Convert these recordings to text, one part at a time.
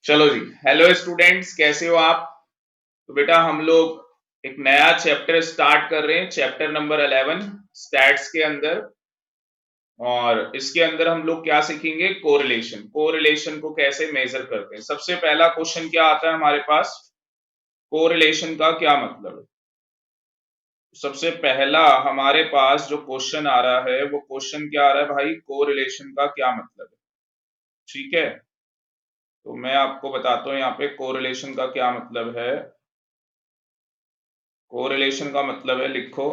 चलो जी, hello students, कैसे हो आप। तो बेटा हम लोग एक नया चैप्टर स्टार्ट कर रहे हैं, चैप्टर नंबर 11 स्टैट्स के अंदर। और इसके अंदर हम लोग क्या सीखेंगे, कोरिलेशन। कोरिलेशन को कैसे मेजर करते हैं। सबसे पहला क्वेश्चन क्या आता है हमारे पास, कोरिलेशन का क्या मतलब है। सबसे पहला हमारे पास जो क्वेश्चन आ रहा है वो क्वेश्चन क्या आ रहा है भाई, कोरिलेशन का क्या मतलब है। ठीक है, तो मैं आपको बताता हूं यहाँ पे कोरिलेशन का क्या मतलब है। कोरिलेशन का मतलब है, लिखो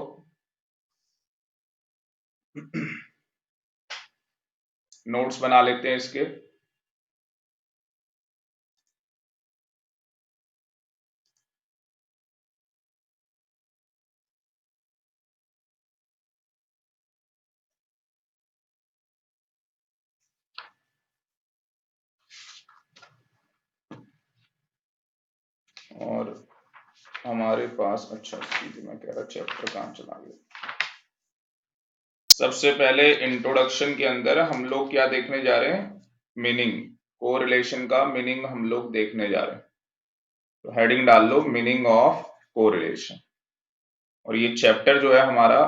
नोट्स बना लेते हैं इसके। और हमारे पास, अच्छा सीधे मैं कह रहा चैप्टर कहाँ चला गया। सबसे पहले इंट्रोडक्शन के अंदर हम लोग क्या देखने जा रहे हैं, मीनिंग। कोरिलेशन का मीनिंग हम लोग देखने जा रहे हैं। तो हेडिंग डाल लो, मीनिंग ऑफ कोरिलेशन। और ये चैप्टर जो है हमारा,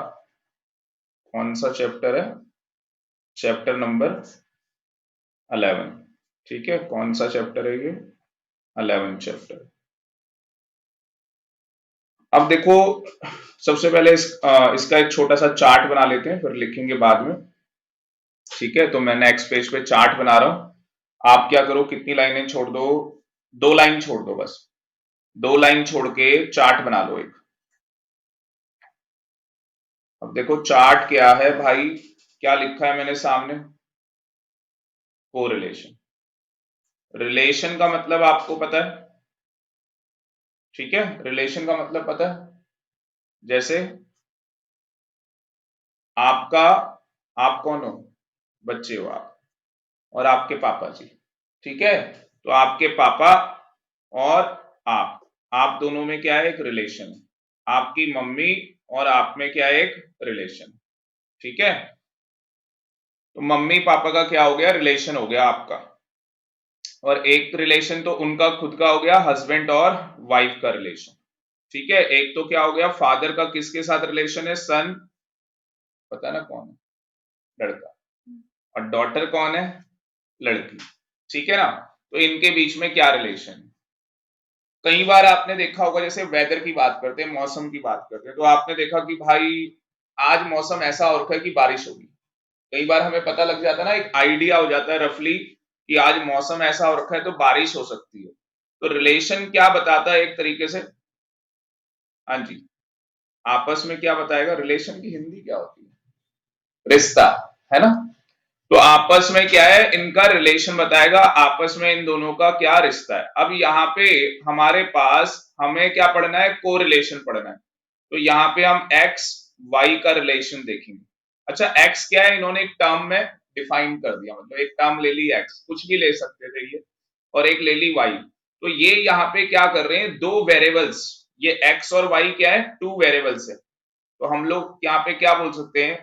कौन सा चैप्टर है, चैप्टर नंबर 11। ठीक है, कौन सा चैप्टर है ये, 11 चैप्टर। अब देखो, सबसे पहले इसका एक छोटा सा चार्ट बना लेते हैं, फिर लिखेंगे बाद में। ठीक है, तो मैं नेक्स्ट पेज पे चार्ट बना रहा हूं। आप क्या करो, कितनी लाइनें छोड़ दो, 2 लाइन छोड़ दो बस। 2 लाइन छोड़ के चार्ट बना लो एक। अब देखो चार्ट क्या है भाई, क्या लिखा है मैंने सामने, कोरिलेशन। रिलेशन का मतलब आपको पता है, ठीक है, रिलेशन का मतलब पता है। जैसे आपका, आप कौन हो, बच्चे हो आप, और आपके पापा जी। ठीक है, तो आपके पापा और आप दोनों में क्या है, एक रिलेशन है। आपकी मम्मी और आप में क्या है, एक रिलेशन। ठीक है, तो मम्मी पापा का क्या हो गया, रिलेशन हो गया आपका। और एक रिलेशन तो उनका खुद का हो गया, हस्बैंड और वाइफ का रिलेशन। ठीक है, एक तो क्या हो गया, फादर का किसके साथ रिलेशन है, सन, पता ना कौन है, लड़का। और डॉटर कौन है, लड़की। ठीक है ना, तो इनके बीच में क्या रिलेशन है। कई बार आपने देखा होगा, जैसे वेदर की बात करते हैं, मौसम की बात करते हैं, तो आपने देखा कि भाई आज मौसम ऐसा हो रखा है कि बारिश होगी। कई बार हमें पता लग जाता है ना, एक आइडिया हो जाता है रफली कि आज मौसम ऐसा हो रखा है तो बारिश हो सकती है। तो रिलेशन क्या बताता है एक तरीके से, हाँ जी, आपस में क्या बताएगा, रिलेशन की हिंदी क्या होती है, रिश्ता, है ना। तो आपस में क्या है, इनका रिलेशन बताएगा, आपस में इन दोनों का क्या रिश्ता है। अब यहाँ पे हमारे पास हमें क्या पढ़ना है, कोरिलेशन पढ़ना है। तो यहाँ पे हम एक्स वाई का रिलेशन देखेंगे। अच्छा, एक्स क्या है, इन्होंने एक टर्म में डिफाइन कर दिया, मतलब एक टर्म ले ली एक्स, कुछ भी ले सकते थे ये, और एक ले ली वाई। तो ये यहाँ पे क्या कर रहे हैं, 2 वेरिएबल्स, ये एक्स और वाई क्या है, 2 वेरिएबल्स है। तो हम लोग यहाँ पे क्या बोल सकते हैं,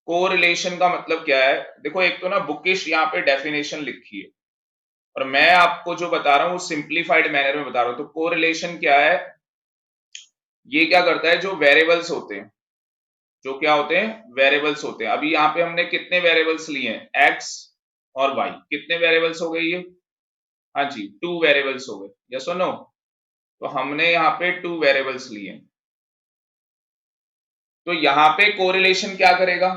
कोरिलेशन का मतलब क्या है। देखो एक तो ना बुकिश यहाँ पे डेफिनेशन लिखी है, और मैं आपको जो बता रहा हूँ वो सिंप्लीफाइड मैनर में बता रहा हूँ। तो कोरिलेशन क्या है, ये क्या करता है, जो वेरिएबल्स होते हैं, जो क्या होते हैं, वेरिएबल्स होते हैं। अभी यहाँ पे हमने कितने वेरिएबल्स लिए हैं, एक्स और वाई, कितने वेरिएबल्स हो गए ये, हाँ जी 2 वेरिएबल्स हो गए, यस और नो। तो हमने यहाँ पे 2 वेरिएबल्स लिए हैं। तो यहाँ पे कोरिलेशन क्या करेगा,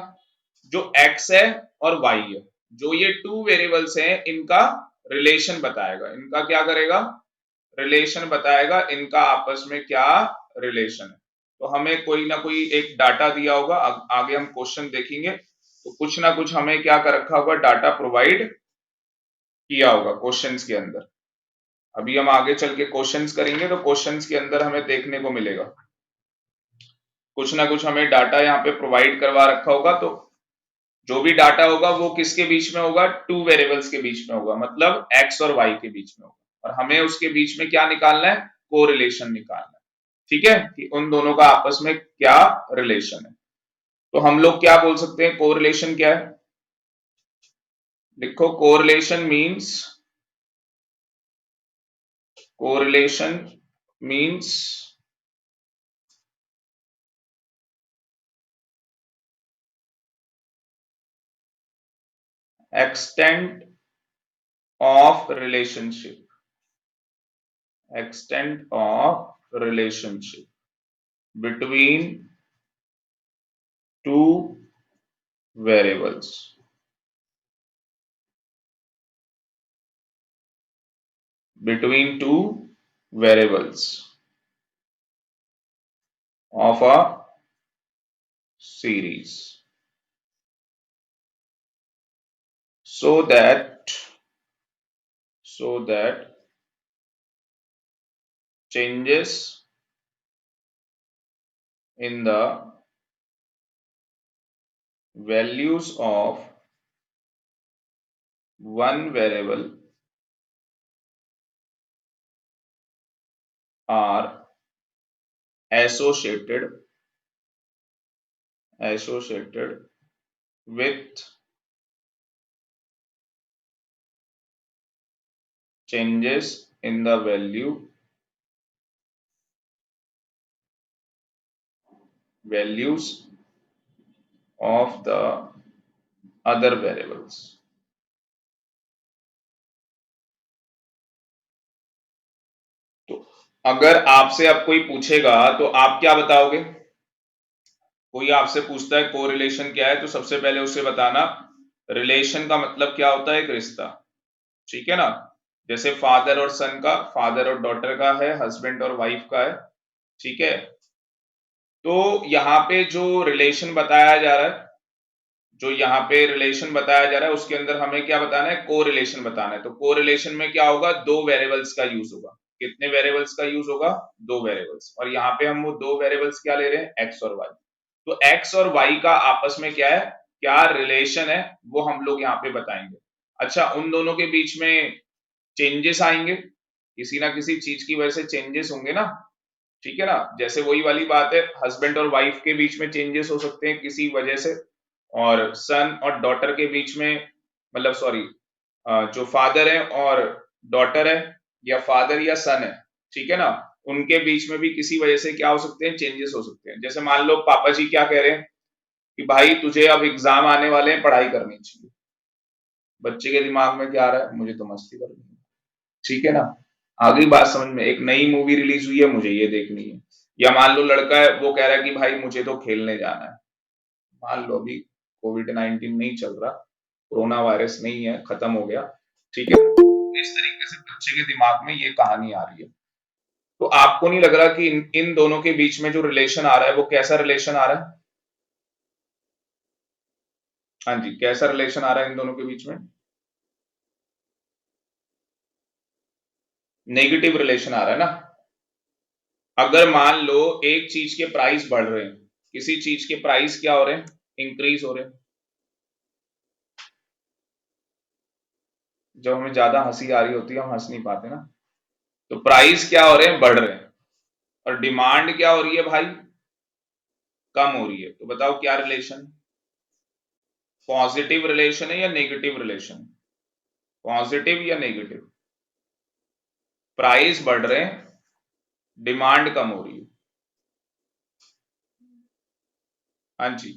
जो x है और y है, जो ये 2 वेरिएबल्स हैं, इनका रिलेशन बताएगा। इनका क्या करेगा, रिलेशन बताएगा, इनका आपस में क्या रिलेशन है। तो हमें कोई ना कोई एक डाटा दिया होगा, आगे हम क्वेश्चन देखेंगे, तो कुछ ना कुछ हमें क्या कर रखा होगा, डाटा प्रोवाइड किया होगा क्वेश्चंस के अंदर। अभी हम आगे चल के क्वेश्चंस करेंगे, तो क्वेश्चंस के अंदर हमें देखने को मिलेगा, कुछ ना कुछ हमें डाटा यहाँ पे प्रोवाइड करवा रखा होगा। तो जो भी डाटा होगा वो किसके बीच में होगा, 2 वेरिएबल्स के बीच में होगा, मतलब एक्स और वाई के बीच में होगा। और हमें उसके बीच में क्या निकालना है, कोरिलेशन निकालना है। ठीक है, कि उन दोनों का आपस में क्या रिलेशन है। तो हम लोग क्या बोल सकते हैं, कोरिलेशन क्या है, लिखो, correlation means correlation means extent of relationship, extent of relationship between two variables, between two variables of a series, so that changes in the values of one variable are associated with changes in the values of the other variables. तो अगर आपसे अब कोई पूछेगा तो आप क्या बताओगे? कोई आपसे पूछता है कोरिलेशन क्या है, तो सबसे पहले उसे बताना रिलेशन का मतलब क्या होता है, एक रिश्ता, ठीक है ना। जैसे फादर और सन का, फादर और डॉटर का है, हस्बैंड और वाइफ का है, ठीक है। तो यहाँ पे जो रिलेशन बताया जा रहा है, जो यहाँ पे रिलेशन बताया जा रहा है उसके अंदर हमें क्या बताना है, कोरिलेशन बताना है। तो कोरिलेशन में क्या होगा, दो वेरिएबल्स का यूज होगा। कितने वेरिएबल्स का यूज होगा, दो वेरिएबल्स। और यहाँ पे हम वो दो वेरिएबल्स क्या ले रहे हैं, एक्स और वाई। तो एक्स और वाई का आपस में क्या है, क्या रिलेशन है, वो हम लोग यहाँ पे बताएंगे। अच्छा, उन दोनों के बीच में चेंजेस आएंगे, किसी ना किसी चीज की वजह से चेंजेस होंगे ना, ठीक है ना। जैसे वही वाली बात है, हस्बैंड और वाइफ के बीच में चेंजेस हो सकते हैं किसी वजह से, और सन और डॉटर के बीच में, मतलब सॉरी, जो फादर है और डॉटर है, या फादर या सन है, ठीक है ना, उनके बीच में भी किसी वजह से क्या हो सकते हैं, चेंजेस हो सकते हैं। जैसे मान लो पापा जी क्या कह रहे हैं कि भाई तुझे अब एग्जाम आने वाले हैं, पढ़ाई करनी चाहिए। बच्चे के दिमाग में क्या आ रहा है, मुझे तो मस्ती करनी है, ठीक है ना। आ गई बात समझ में, एक नई मूवी रिलीज हुई है, मुझे ये देखनी है। या मान लो लड़का है, वो कह रहा है कि भाई मुझे तो खेलने जाना है। मान लो अभी कोविड-19 नहीं चल रहा, कोरोना वायरस नहीं है, खत्म हो गया, ठीक है। इस तरीके से बच्चे के दिमाग में ये कहानी आ रही है। तो आपको नहीं लग रहा कि इन दोनों के बीच में जो रिलेशन आ रहा है वो कैसा रिलेशन आ रहा है? हाँ जी, कैसा रिलेशन आ रहा है इन दोनों के बीच में? नेगेटिव रिलेशन आ रहा है ना। अगर मान लो एक चीज के प्राइस बढ़ रहे हैं, किसी चीज के प्राइस क्या हो रहे हैं, इंक्रीज हो रहे हैं। जब हमें ज्यादा हंसी आ रही होती है हम हंस नहीं पाते ना। तो प्राइस क्या हो रहे हैं, बढ़ रहे हैं। और डिमांड क्या हो रही है भाई, कम हो रही है। तो बताओ क्या रिलेशन, पॉजिटिव रिलेशन है या नेगेटिव रिलेशन? पॉजिटिव या नेगेटिव? प्राइस बढ़ रहे हैं, डिमांड कम हो रही है। हाँ जी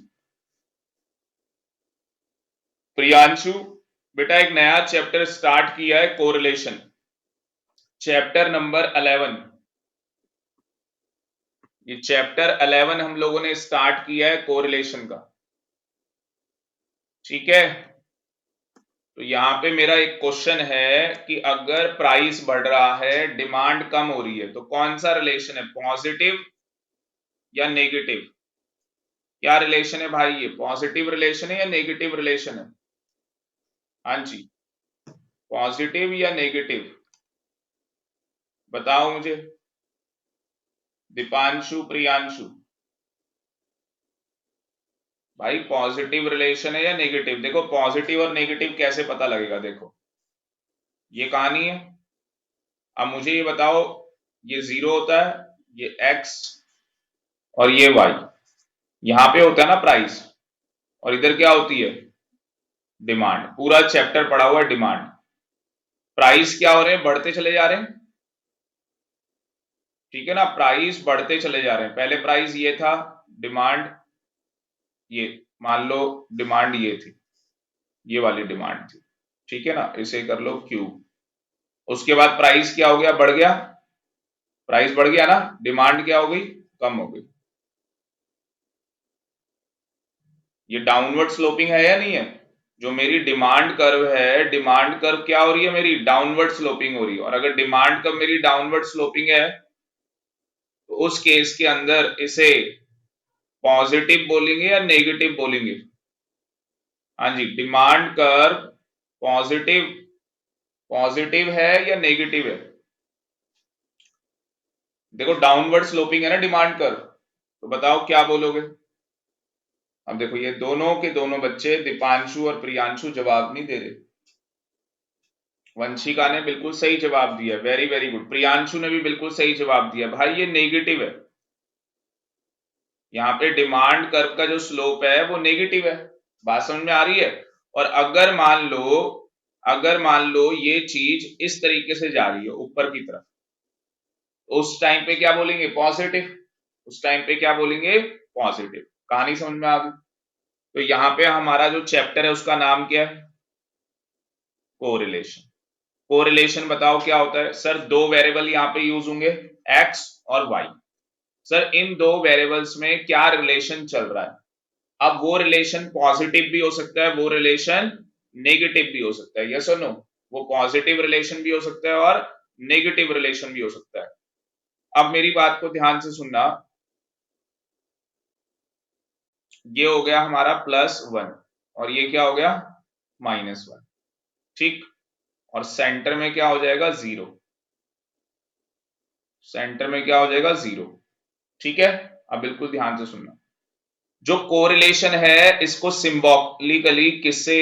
प्रियांशु, बेटा एक नया चैप्टर स्टार्ट किया है, कोरिलेशन, चैप्टर नंबर 11। ये चैप्टर 11 हम लोगों ने स्टार्ट किया है कोरिलेशन का, ठीक है। तो यहां पे मेरा एक क्वेश्चन है कि अगर प्राइस बढ़ रहा है, डिमांड कम हो रही है, तो कौन सा रिलेशन है, पॉजिटिव या नेगेटिव? क्या रिलेशन है भाई, ये पॉजिटिव रिलेशन है या नेगेटिव रिलेशन है? हाँ जी, पॉजिटिव या नेगेटिव, बताओ मुझे, दीपांशु प्रियांशु। भाई पॉजिटिव रिलेशन है या नेगेटिव? देखो पॉजिटिव और नेगेटिव कैसे पता लगेगा, देखो ये कहानी है। अब मुझे ये बताओ, ये जीरो होता है, ये एक्स और ये वाई, यहां पे होता है ना प्राइस, और इधर क्या होती है, डिमांड। पूरा चैप्टर पढ़ा हुआ है डिमांड। प्राइस क्या हो रहे हैं, बढ़ते चले जा रहे हैं, ठीक है ना, प्राइस बढ़ते चले जा रहे हैं। पहले प्राइस ये था, डिमांड ये, मान लो डिमांड ये थी, ये वाली डिमांड थी, ठीक है ना, इसे कर लो क्यू। उसके बाद प्राइस क्या हो गया, बढ़ गया, प्राइस बढ़ गया ना, डिमांड क्या हो गई, कम हो गई। ये डाउनवर्ड स्लोपिंग है या नहीं है? जो मेरी डिमांड कर्व है, डिमांड कर्व क्या हो रही है मेरी, डाउनवर्ड स्लोपिंग हो रही है। और अगर डिमांड कर्व मेरी डाउनवर्ड स्लोपिंग है तो उस केस के अंदर इसे पॉजिटिव बोलेंगे या नेगेटिव बोलेंगे? हाँ जी, डिमांड कर्व पॉजिटिव, पॉजिटिव है या नेगेटिव है? देखो डाउनवर्ड स्लोपिंग है ना डिमांड कर्व, तो बताओ क्या बोलोगे? अब देखो ये दोनों के दोनों बच्चे दीपांशु और प्रियांशु जवाब नहीं दे रहे। वंशिका ने बिल्कुल सही जवाब दिया, वेरी वेरी गुड। प्रियांशु ने भी बिल्कुल सही जवाब दिया। भाई ये नेगेटिव है, यहाँ पे डिमांड कर्व का जो स्लोप है वो नेगेटिव है। बात समझ में आ रही है? और अगर मान लो ये चीज इस तरीके से जा रही है ऊपर की तरफ, उस टाइम पे क्या बोलेंगे, पॉजिटिव। उस टाइम पे क्या बोलेंगे, पॉजिटिव। कहानी समझ में आ गई? तो यहाँ पे हमारा जो चैप्टर है उसका नाम क्या है, कोरिलेशन। कोरिलेशन बताओ क्या होता है? सर दो वेरिएबल यहाँ पे यूज होंगे, एक्स और वाई। सर इन दो वेरिएबल्स में क्या रिलेशन चल रहा है? अब वो रिलेशन पॉजिटिव भी हो सकता है, वो रिलेशन नेगेटिव भी हो सकता है, यस और नो? वो पॉजिटिव रिलेशन भी हो सकता है और नेगेटिव रिलेशन भी हो सकता है। अब मेरी बात को ध्यान से सुनना, ये हो गया हमारा +1 और ये क्या हो गया, -1, ठीक। और सेंटर में क्या हो जाएगा, 0। सेंटर में क्या हो जाएगा, 0, ठीक है। अब बिल्कुल ध्यान से सुनना, जो कोरिलेशन है इसको सिंबॉलिकली किससे,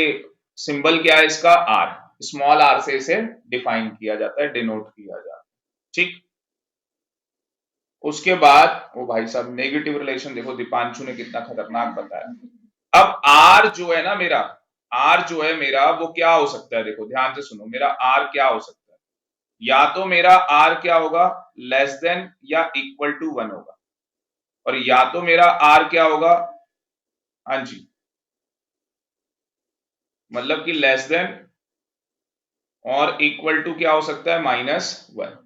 सिंबल क्या है इसका, आर, स्मॉल आर से इसे डिफाइन किया जाता है, डिनोट किया जाता है, ठीक। उसके बाद वो भाई साहब नेगेटिव रिलेशन देखो दीपांशु ने कितना खतरनाक बताया। अब आर जो है ना मेरा, आर जो है मेरा वो क्या हो सकता है, देखो ध्यान से सुनो, मेरा आर क्या हो सकता है, या तो मेरा आर क्या होगा, लेस देन या इक्वल टू 1 होगा, और या तो मेरा आर क्या होगा, हाँ जी, मतलब कि लेस देन और इक्वल टू क्या हो सकता है, -1,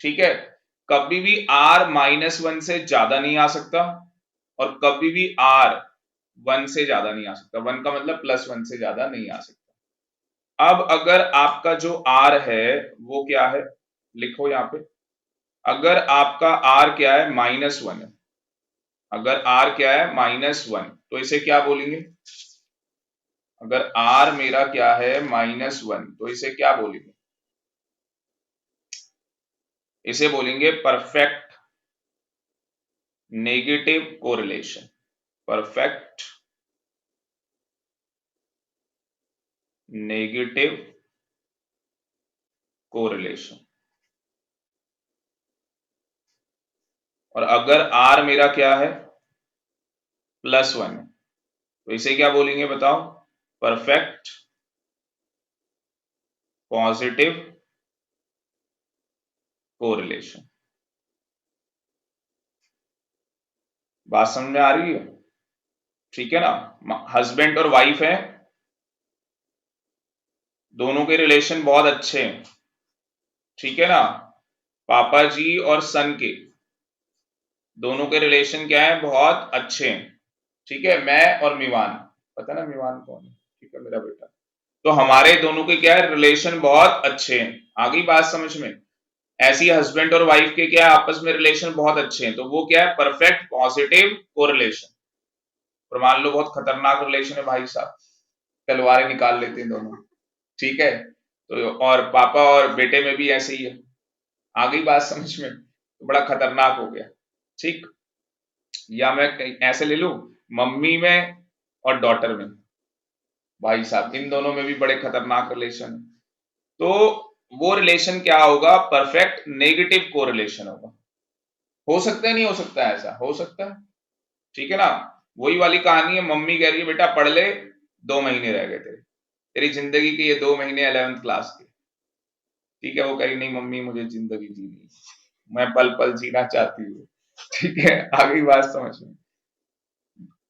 ठीक है। कभी भी आर -1 से ज्यादा नहीं आ सकता और कभी भी आर 1 से ज्यादा नहीं आ सकता। 1 का मतलब +1 से ज्यादा नहीं आ सकता। अब अगर आपका जो आर है वो क्या है, लिखो यहां पे, अगर आपका आर क्या है, -1 है, अगर आर क्या है, -1, तो इसे क्या बोलेंगे, अगर आर मेरा क्या है, -1, तो इसे क्या बोलेंगे, इसे बोलेंगे perfect negative correlation. Perfect negative correlation. और अगर आर मेरा क्या है, +1 है, तो इसे क्या बोलेंगे बताओ, परफेक्ट पॉजिटिव कोरिलेशन। बात समझ में आ रही है? ठीक है ना, हस्बैंड और वाइफ है, दोनों के रिलेशन बहुत अच्छे हैं, ठीक है ना, पापा जी और सन के दोनों के रिलेशन क्या है, बहुत अच्छे हैं, ठीक है। मैं और मिवान, पता ना मिवान कौन है, ठीक है, मेरा बेटा। तो हमारे दोनों के क्या है, रिलेशन बहुत अच्छे हैं। आ गई बात समझ में? ऐसी हस्बैंड और वाइफ के क्या है, आपस में रिलेशन बहुत अच्छे हैं, तो वो क्या है, परफेक्ट पॉजिटिव कोरिलेशन। और मान लो बहुत खतरनाक रिलेशन है भाई साहब, तलवारें निकाल लेते हैं दोनों, ठीक है, तो और पापा और बेटे में भी ऐसे ही है। आ गई बात समझ में? तो बड़ा खतरनाक हो गया, ठीक। या मैं ऐसे ले लूं, मम्मी में और डॉटर में, भाई साहब इन दोनों में भी बड़े खतरनाक रिलेशन है। तो वो रिलेशन क्या होगा, परफेक्ट नेगेटिव कोरिलेशन होगा। हो सकता है, नहीं हो सकता है, ऐसा हो सकता है, ठीक है ना। वही वाली कहानी है, मम्मी कह रही है बेटा पढ़ ले, 2 महीने रह गए तेरे, तेरी जिंदगी के ये 2 महीने 11th क्लास के, ठीक है। वो कह रही नहीं मम्मी मुझे जिंदगी जीनी है, मैं पल पल जीना चाहती हूँ। ठीक है, आगे बात समझ में।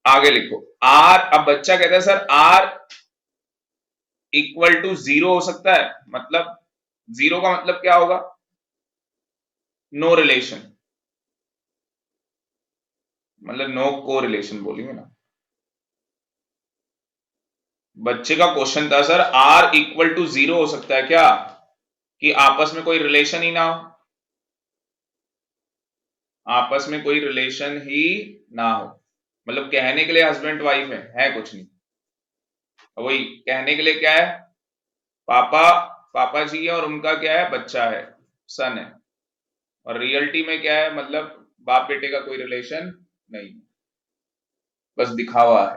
आगे लिखो आर, अब बच्चा कहता है सर आर इक्वल टू 0 हो सकता है, मतलब 0 का मतलब क्या होगा? नो रिलेशन, मतलब नो को रिलेशन बोलेंगे ना। बच्चे का क्वेश्चन था सर आर इक्वल टू 0 हो सकता है क्या, कि आपस में कोई रिलेशन ही ना हो, आपस में कोई रिलेशन ही ना हो, मतलब कहने के लिए हस्बैंड वाइफ है कुछ नहीं। वही कहने के लिए क्या है, पापा पापा जी है और उनका क्या है, बच्चा है, सन है। और रियलिटी में क्या है, मतलब बाप बेटे का कोई रिलेशन नहीं, बस दिखावा है।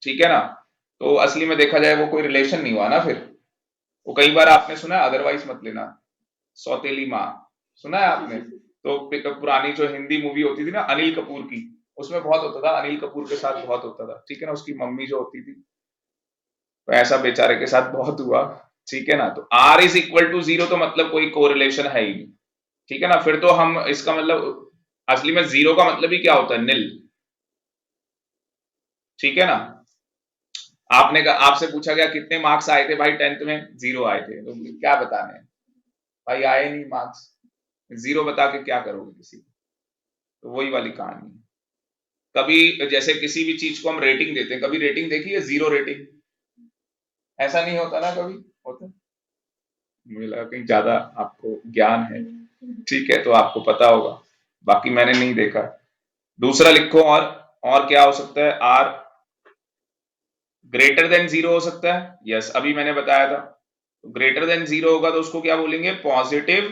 ठीक है ना, तो असली में देखा जाए वो कोई रिलेशन नहीं हुआ ना फिर। वो कई बार आपने सुना है, अदरवाइज मत लेना, सौतेली माँ, सुना है आपने? तो पुरानी जो हिंदी मूवी होती थी ना अनिल कपूर की, उसमें बहुत होता था, अनिल कपूर के साथ बहुत होता था। ठीक है ना, उसकी मम्मी जो होती थी, तो ऐसा बेचारे के साथ बहुत हुआ। ठीक है ना, तो आर इज इक्वल टू 0 तो मतलब कोई कोरिलेशन है ही नहीं। ठीक है ना, फिर तो हम इसका मतलब असली में 0 का मतलब ही क्या होता है, निल। ठीक है ना, आपने आपसे पूछा गया कितने मार्क्स आए थे भाई 10th में, 0 आए थे, तो क्या बताने हैं भाई, आए नहीं मार्क्स, 0 बता के क्या करोगे किसी को? तो वही वाली कहानी है। कभी जैसे किसी भी चीज को हम रेटिंग देते हैं, कभी रेटिंग देखी है 0 रेटिंग? ऐसा नहीं होता ना, कभी होता? मुझे लगा कहीं ज्यादा आपको ज्ञान है। ठीक है, तो आपको पता होगा, बाकी मैंने नहीं देखा। दूसरा लिखो, और क्या हो सकता है, आर ग्रेटर देन 0 हो सकता है। यस, अभी मैंने बताया था, तो ग्रेटर देन 0 होगा तो उसको क्या बोलेंगे, पॉजिटिव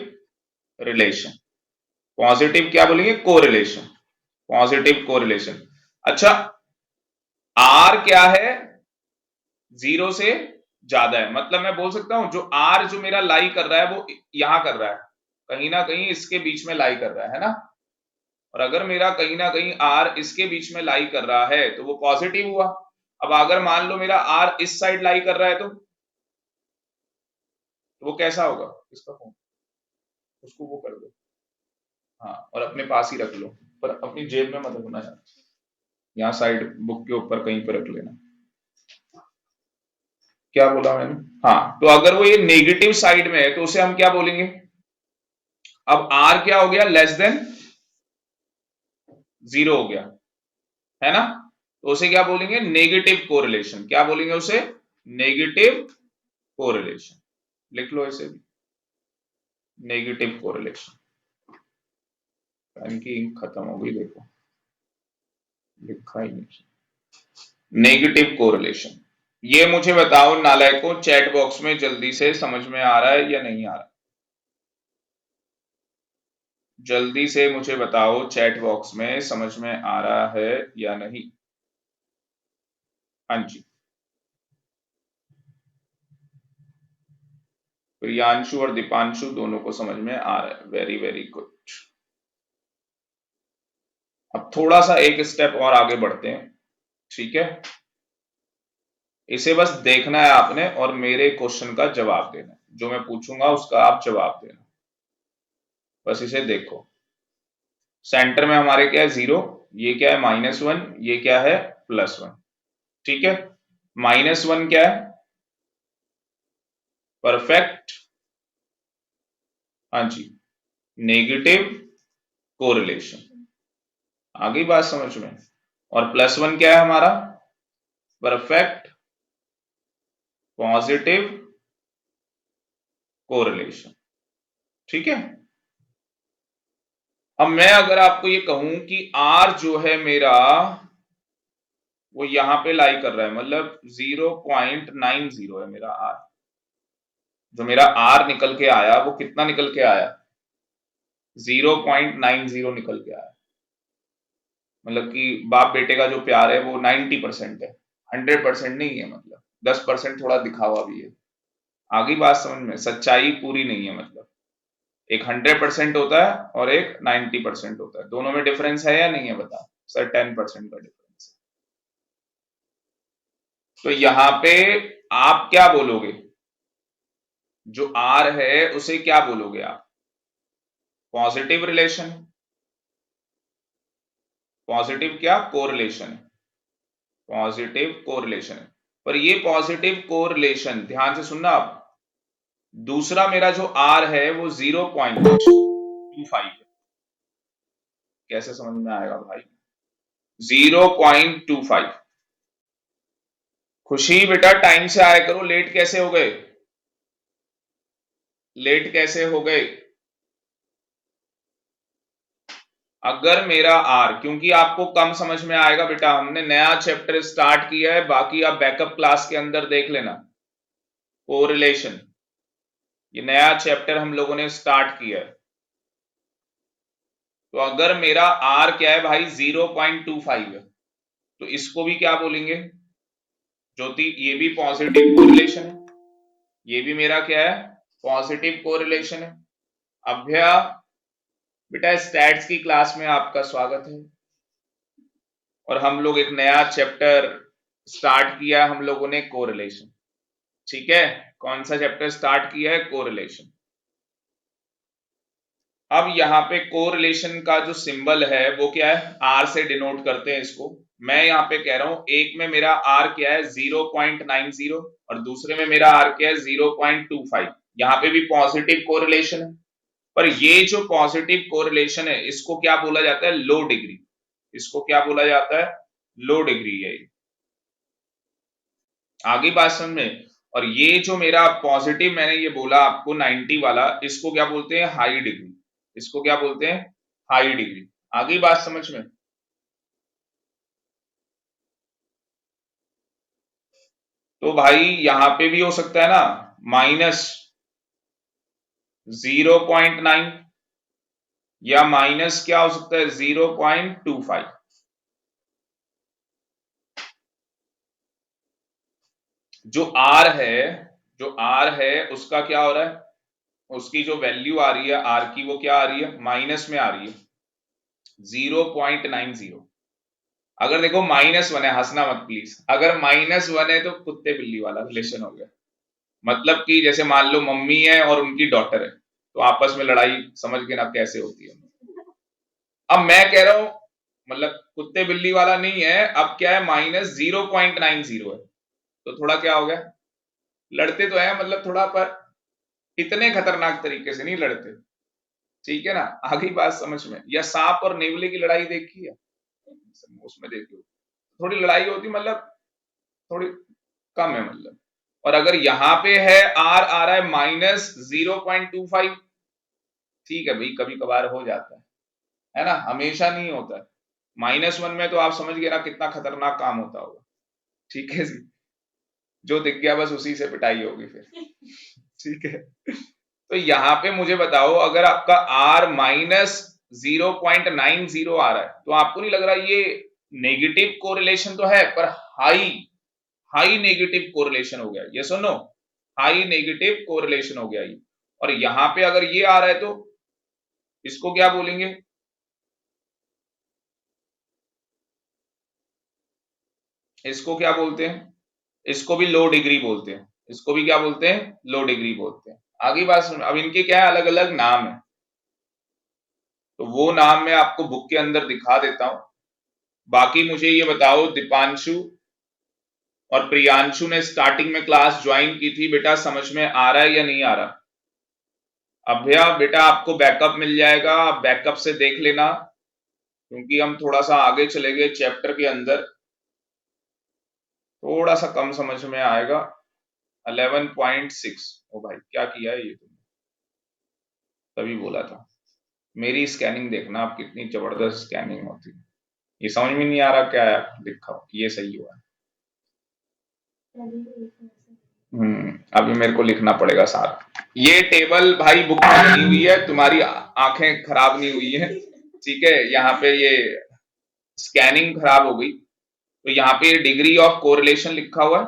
रिलेशन। पॉजिटिव क्या बोलेंगे, कोरिलेशन, पॉजिटिव कोरिलेशन। अच्छा, आर क्या है, 0 से ज्यादा है, मतलब मैं बोल सकता हूं जो आर जो मेरा लाई कर रहा है वो यहां कर रहा है, कहीं ना कहीं इसके बीच में लाई कर रहा है ना। और अगर मेरा कहीं ना कहीं आर इसके बीच में लाई कर रहा है तो वो पॉजिटिव हुआ। अब अगर मान लो मेरा आर इस साइड लाई कर रहा है तो वो कैसा होगा, इसका फोन, उसको वो कर दो, हाँ, और अपने पास ही रख लो, पर अपनी जेब में मत रखना यार, यहाँ साइड बुक के ऊपर कहीं पर रख लेना। क्या बोला मैंने, हाँ, तो अगर वो ये नेगेटिव साइड में है तो उसे हम क्या बोलेंगे, अब आर क्या हो गया, लेस देन 0 हो गया, है ना, तो उसे क्या बोलेंगे, नेगेटिव कोरिलेशन। क्या बोलेंगे उसे, नेगेटिव कोरिलेशन। लिख लो इसे भी, नेगेटिव कोरिलेशन। पेन की इंक खत्म हो गई, देखो लिखा ही नहीं, नेगेटिव कोरिलेशन। ये मुझे बताओ नालायकों, चैट बॉक्स में जल्दी से, समझ में आ रहा है या नहीं आ रहा? जल्दी से मुझे बताओ चैट बॉक्स में, समझ में आ रहा है या नहीं? हाँ जी, प्रियांशु और दीपांशु दोनों को समझ में आ रहा है, वेरी वेरी गुड। अब थोड़ा सा एक स्टेप और आगे बढ़ते हैं। ठीक है, इसे बस देखना है आपने और मेरे क्वेश्चन का जवाब देना है, जो मैं पूछूंगा उसका आप जवाब देना, बस इसे देखो। सेंटर में हमारे क्या है, 0, ये क्या है, -1, ये क्या है, +1। ठीक है, -1 क्या है, परफेक्ट, हाँ जी, नेगेटिव कोरिलेशन। आ गई बात समझ में? और +1 क्या है हमारा, परफेक्ट पॉजिटिव कोरिलेशन। ठीक है, अब मैं अगर आपको ये कहूं कि आर जो है मेरा वो यहां पे लाई कर रहा है, मतलब 0.90 है मेरा आर, जो मेरा आर निकल के आया वो कितना निकल के आया, 0.90 निकल के आया, मतलब कि बाप बेटे का जो प्यार है वो 90% है, 100% नहीं है, मतलब 10% थोड़ा दिखावा भी है। आगे बात समझ में, सच्चाई पूरी नहीं है, मतलब एक 100% होता है और एक 90% होता है, दोनों में डिफरेंस है या नहीं है, बता सर, 10% का डिफरेंस है। तो यहां पे आप क्या बोलोगे, जो आर है उसे क्या बोलोगे आप, पॉजिटिव रिलेशन, पॉजिटिव क्या कोरिलेशन है, पॉजिटिव कोरिलेशन है। पर ये पॉजिटिव कोरिलेशन ध्यान से सुनना आप, दूसरा मेरा जो आर है वो 0.25 है। कैसे समझ में आएगा भाई, 0.25। खुशी बेटा टाइम से आया करो, लेट कैसे हो गए, लेट कैसे हो गए। अगर मेरा आर, क्योंकि आपको कम समझ में आएगा बेटा, हमने नया चैप्टर स्टार्ट किया है, बाकी आप बैकअप क्लास के अंदर देख लेना। कोरिलेशन, ये नया चैप्टर हम लोगों ने स्टार्ट किया है। तो अगर मेरा आर क्या है भाई 0.25 है, तो इसको भी क्या बोलेंगे ज्योति, ये भी पॉजिटिव कोरिलेशन है, ये भी मेरा क्या है पॉजिटिव कोरिलेशन है। अभ्या बेटा स्टैट्स की क्लास में आपका स्वागत है, और हम लोग एक नया चैप्टर स्टार्ट किया हम लोगों ने, कोरिलेशन। ठीक है, कौन सा चैप्टर स्टार्ट किया है, कोरिलेशन। अब यहाँ पे कोरिलेशन का जो सिंबल है वो क्या है, आर से डिनोट करते हैं इसको। मैं यहाँ पे कह रहा हूं एक में मेरा आर क्या है 0.90 और दूसरे में मेरा आर क्या है 0.25। यहाँ पे भी पॉजिटिव कोरिलेशन है, पर ये जो पॉजिटिव कोरिलेशन है इसको क्या बोला जाता है, लो डिग्री। इसको क्या बोला जाता है, लो डिग्री है। आगे बात समझ में। और ये जो मेरा पॉजिटिव मैंने ये बोला आपको 90 वाला, इसको क्या बोलते हैं, हाई डिग्री। इसको क्या बोलते हैं, हाई डिग्री। आगे बात समझ में। तो भाई यहां पे भी हो सकता है ना -0.9, या माइनस क्या हो सकता है 0.25। जो आर है, जो आर है उसका क्या हो रहा है, उसकी जो वैल्यू आ रही है आर की वो क्या आ रही है, माइनस में आ रही है 0.90। अगर देखो -1 है, हंसना मत प्लीज, अगर -1 है तो कुत्ते बिल्ली वाला रिलेशन हो गया। मतलब कि जैसे मान लो मम्मी है और उनकी डॉटर है, तो आपस में लड़ाई समझ के ना कैसे होती है। अब मैं कह रहा हूं मतलब कुत्ते बिल्ली वाला नहीं है, अब क्या है -0.90 है, तो थोड़ा क्या हो गया, लड़ते तो है मतलब थोड़ा, पर इतने खतरनाक तरीके से नहीं लड़ते। ठीक है ना, आगे बात समझ में। या सांप और नेवले की लड़ाई देखी है, उसमें देखी हो, थोड़ी लड़ाई होती मतलब थोड़ी कम है मतलब। और अगर यहां पे है आर आ रहा है -0.25, ठीक है भाई, कभी कभार हो जाता है ना, हमेशा नहीं होता है। -1 में तो आप समझ गए ना कितना खतरनाक काम होता होगा। ठीक है जी, जो दिख गया बस उसी से पिटाई होगी फिर। ठीक है, तो यहाँ पे मुझे बताओ, अगर आपका आर -0.90 आ रहा है, तो आपको नहीं लग रहा ये नेगेटिव कोरिलेशन तो है, पर हाई हाई नेगेटिव कोरिलेशन हो गया ये, सुनो, हाई नेगेटिव कोरिलेशन हो गया ये। और यहां पे अगर ये आ रहा है तो इसको क्या बोलेंगे, इसको क्या बोलते हैं, इसको भी लो डिग्री बोलते हैं। इसको भी क्या बोलते हैं, लो डिग्री बोलते हैं। आगे बात सुन, अब इनके क्या है अलग अलग नाम है, तो वो नाम मैं आपको बुक के अंदर दिखा देता हूं। बाकी मुझे ये बताओ, दीपांशु और प्रियांशु ने स्टार्टिंग में क्लास ज्वाइन की थी, बेटा समझ में आ रहा है या नहीं आ रहा। अभ्या बेटा आपको बैकअप मिल जाएगा, आप बैकअप से देख लेना, क्योंकि हम थोड़ा सा आगे चले गए चैप्टर के अंदर, थोड़ा सा कम समझ में आएगा। 11.6, ओ भाई क्या किया है ये तुमने, तभी बोला था। मेरी स्कैनिंग देखना आप, कितनी जबरदस्त स्कैनिंग होती है। ये समझ में नहीं आ रहा क्या है लिखा, ये सही हुआ है। अभी मेरे को लिखना पड़ेगा सारा। ये टेबल भाई बुक में बनी हुई है, तुम्हारी आंखें खराब नहीं हुई है। ठीक है, यहाँ पे ये स्कैनिंग खराब हो गई, तो यहाँ पे डिग्री ऑफ कोरिलेशन लिखा हुआ है।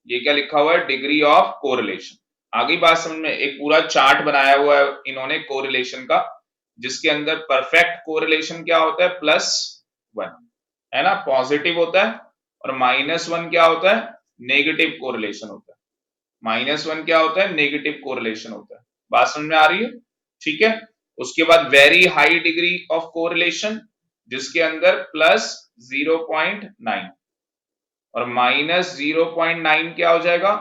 ये क्या लिखा हुआ है, डिग्री ऑफ कोरिलेशन। आगे बात समझ में, एक पूरा चार्ट बनाया हुआ है इन्होंने कोरिलेशन का, जिसके अंदर परफेक्ट कोरिलेशन क्या होता है, +1 है ना, पॉजिटिव होता है। और -1 क्या होता है, नेगेटिव कोरिलेशन होता है। -1 क्या होता है, नेगेटिव कोरिलेशन होता है। बात समझ में आ रही है, ठीक है। उसके बाद very high degree of correlation जिसके अंदर प्लस 0.9 और माइनस 0.9 क्या हो जाएगा,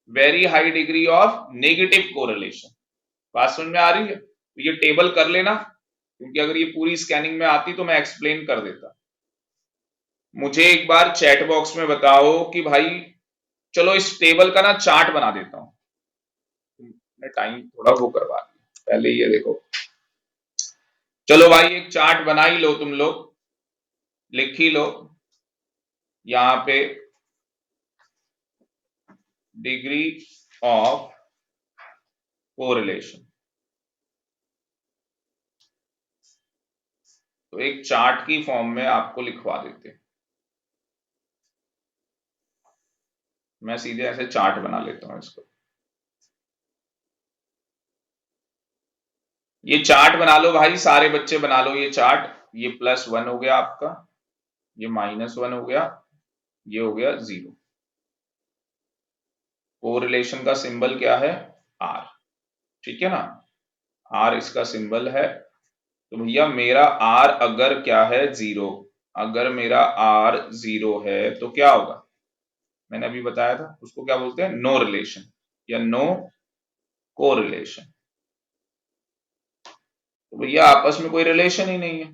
very high degree of negative correlation. बात समझ में आ रही है? तो ये टेबल कर लेना, क्योंकि अगर ये पूरी स्कैनिंग में आती तो मैं एक्सप्लेन कर देता। मुझे एक बार चैट बॉक्स में बताओ कि भाई चलो इस टेबल का ना चार्ट बना देता हूं। मैं टाइम थोड़ा वो करवा दिया, पहले ये देखो। चलो भाई एक चार्ट बना ही लो, तुम लोग लिख ही लो यहां पे डिग्री ऑफ कोरिलेशन। तो एक चार्ट की फॉर्म में आपको लिखवा देते हैं। मैं सीधे ऐसे चार्ट बना लेता हूं इसको। ये चार्ट बना लो भाई, सारे बच्चे बना लो ये चार्ट। ये +1 हो गया आपका, ये -1 हो गया, ये हो गया 0। कोरिलेशन का सिंबल क्या है, R। ठीक है ना, R इसका सिंबल है। तो भैया मेरा R अगर क्या है 0, अगर मेरा R 0 है तो क्या होगा, मैंने अभी बताया था उसको क्या बोलते हैं, नो रिलेशन या नो कोरिलेशन। तो भैया आपस में कोई रिलेशन ही नहीं है।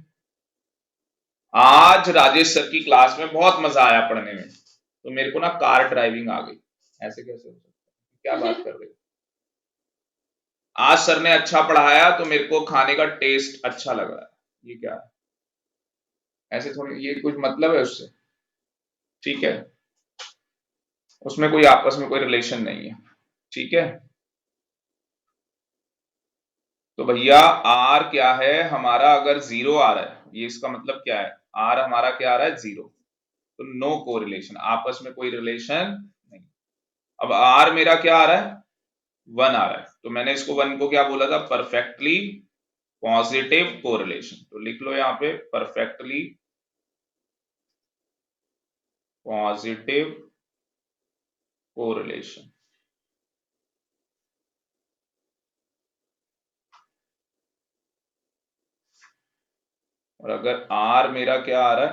आज राजेश सर की क्लास में बहुत मजा आया पढ़ने में, तो मेरे को ना कार ड्राइविंग आ गई। ऐसे कैसे हो सकता है, क्या बात कर रहे हो। आज सर ने अच्छा पढ़ाया तो मेरे को खाने का टेस्ट अच्छा लग रहा है, ये क्या है, ऐसे थोड़ी, ये कुछ मतलब है उससे, ठीक है, उसमें कोई आपस में कोई रिलेशन नहीं है, ठीक है। तो भैया आर क्या है हमारा, अगर 0 आ रहा है, ये इसका मतलब क्या है, आर हमारा क्या आ रहा है 0, तो नो कोरिलेशन, आपस में कोई रिलेशन नहीं। अब आर मेरा क्या आ रहा है, 1 आ रहा है, तो मैंने इसको 1 को क्या बोला था, परफेक्टली पॉजिटिव कोरिलेशन। तो लिख लो यहां पे परफेक्टली पॉजिटिव कोरिलेशन। और अगर आर मेरा क्या आ रहा है,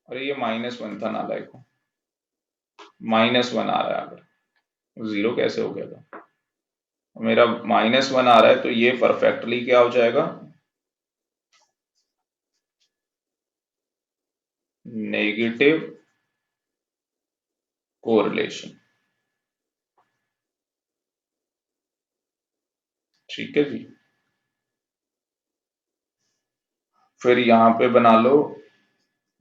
अरे ये -1 था नालायक, -1 आ रहा है, अगर 0 कैसे हो गया था, मेरा -1 आ रहा है, तो ये परफेक्टली क्या हो जाएगा, नेगेटिव कोरिलेशन। ठीक है जी। फिर यहां पे बना लो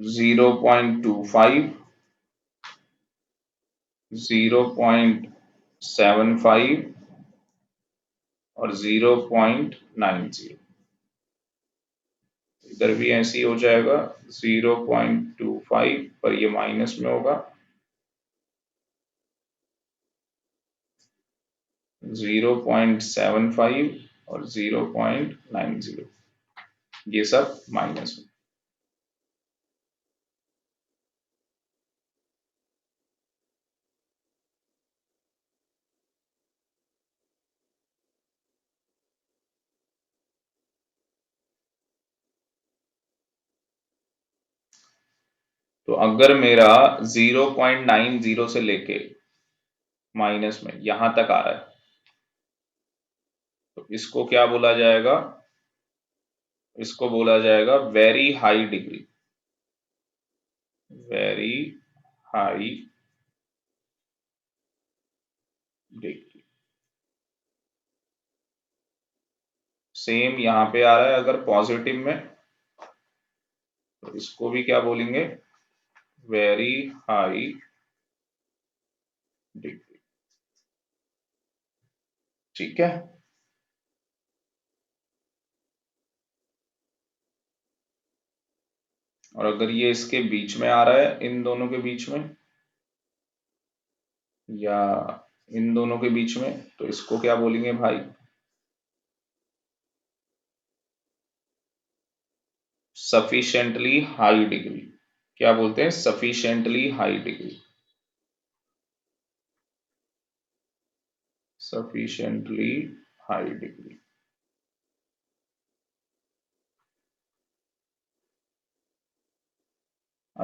0.25, 0.75 और 0.90। इधर भी ऐसे ही हो जाएगा, 0.25 पर ये माइनस में होगा, 0.75 और 0.90, ये सब माइनस में। तो अगर मेरा 0.90 से लेके माइनस में यहां तक आ रहा है, तो इसको क्या बोला जाएगा, इसको बोला जाएगा very high degree, very high degree. Same यहां पे आ रहा है अगर पॉजिटिव में, तो इसको भी क्या बोलेंगे, वेरी हाई डिग्री। ठीक है। और अगर ये इसके बीच में आ रहा है, इन दोनों के बीच में या इन दोनों के बीच में, तो इसको क्या बोलेंगे भाई, सफिशिएंटली हाई डिग्री। क्या बोलते हैं, sufficiently high degree, sufficiently high degree.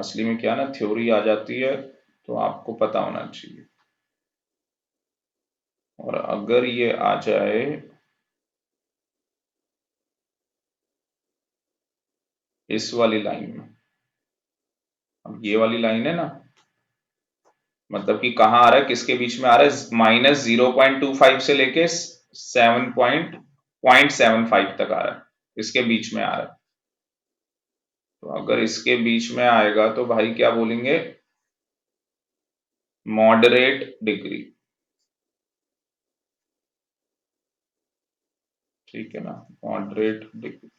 असली में क्या ना थ्योरी आ जाती है तो आपको पता होना चाहिए। और अगर ये आ जाए इस वाली लाइन में, अब ये वाली लाइन है ना, मतलब कि कहाँ आ रहा है, किसके बीच में आ रहा है, -0.25 से लेके 7.75 तक आ रहा है, इसके बीच में आ रहा है। तो अगर इसके बीच में आएगा तो भाई क्या बोलेंगे, मॉडरेट डिग्री, ठीक है ना, मॉडरेट डिग्री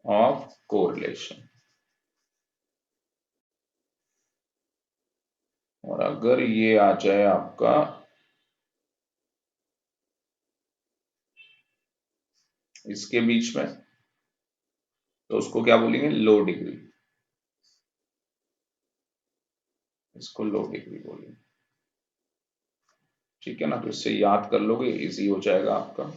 ऑफ कोरिलेशन। और अगर ये आ जाए आपका इसके बीच में, तो उसको क्या बोलेंगे, लो डिग्री, इसको लो डिग्री बोलेंगे, ठीक है ना। तो इससे याद कर लोगे, इजी हो जाएगा आपका।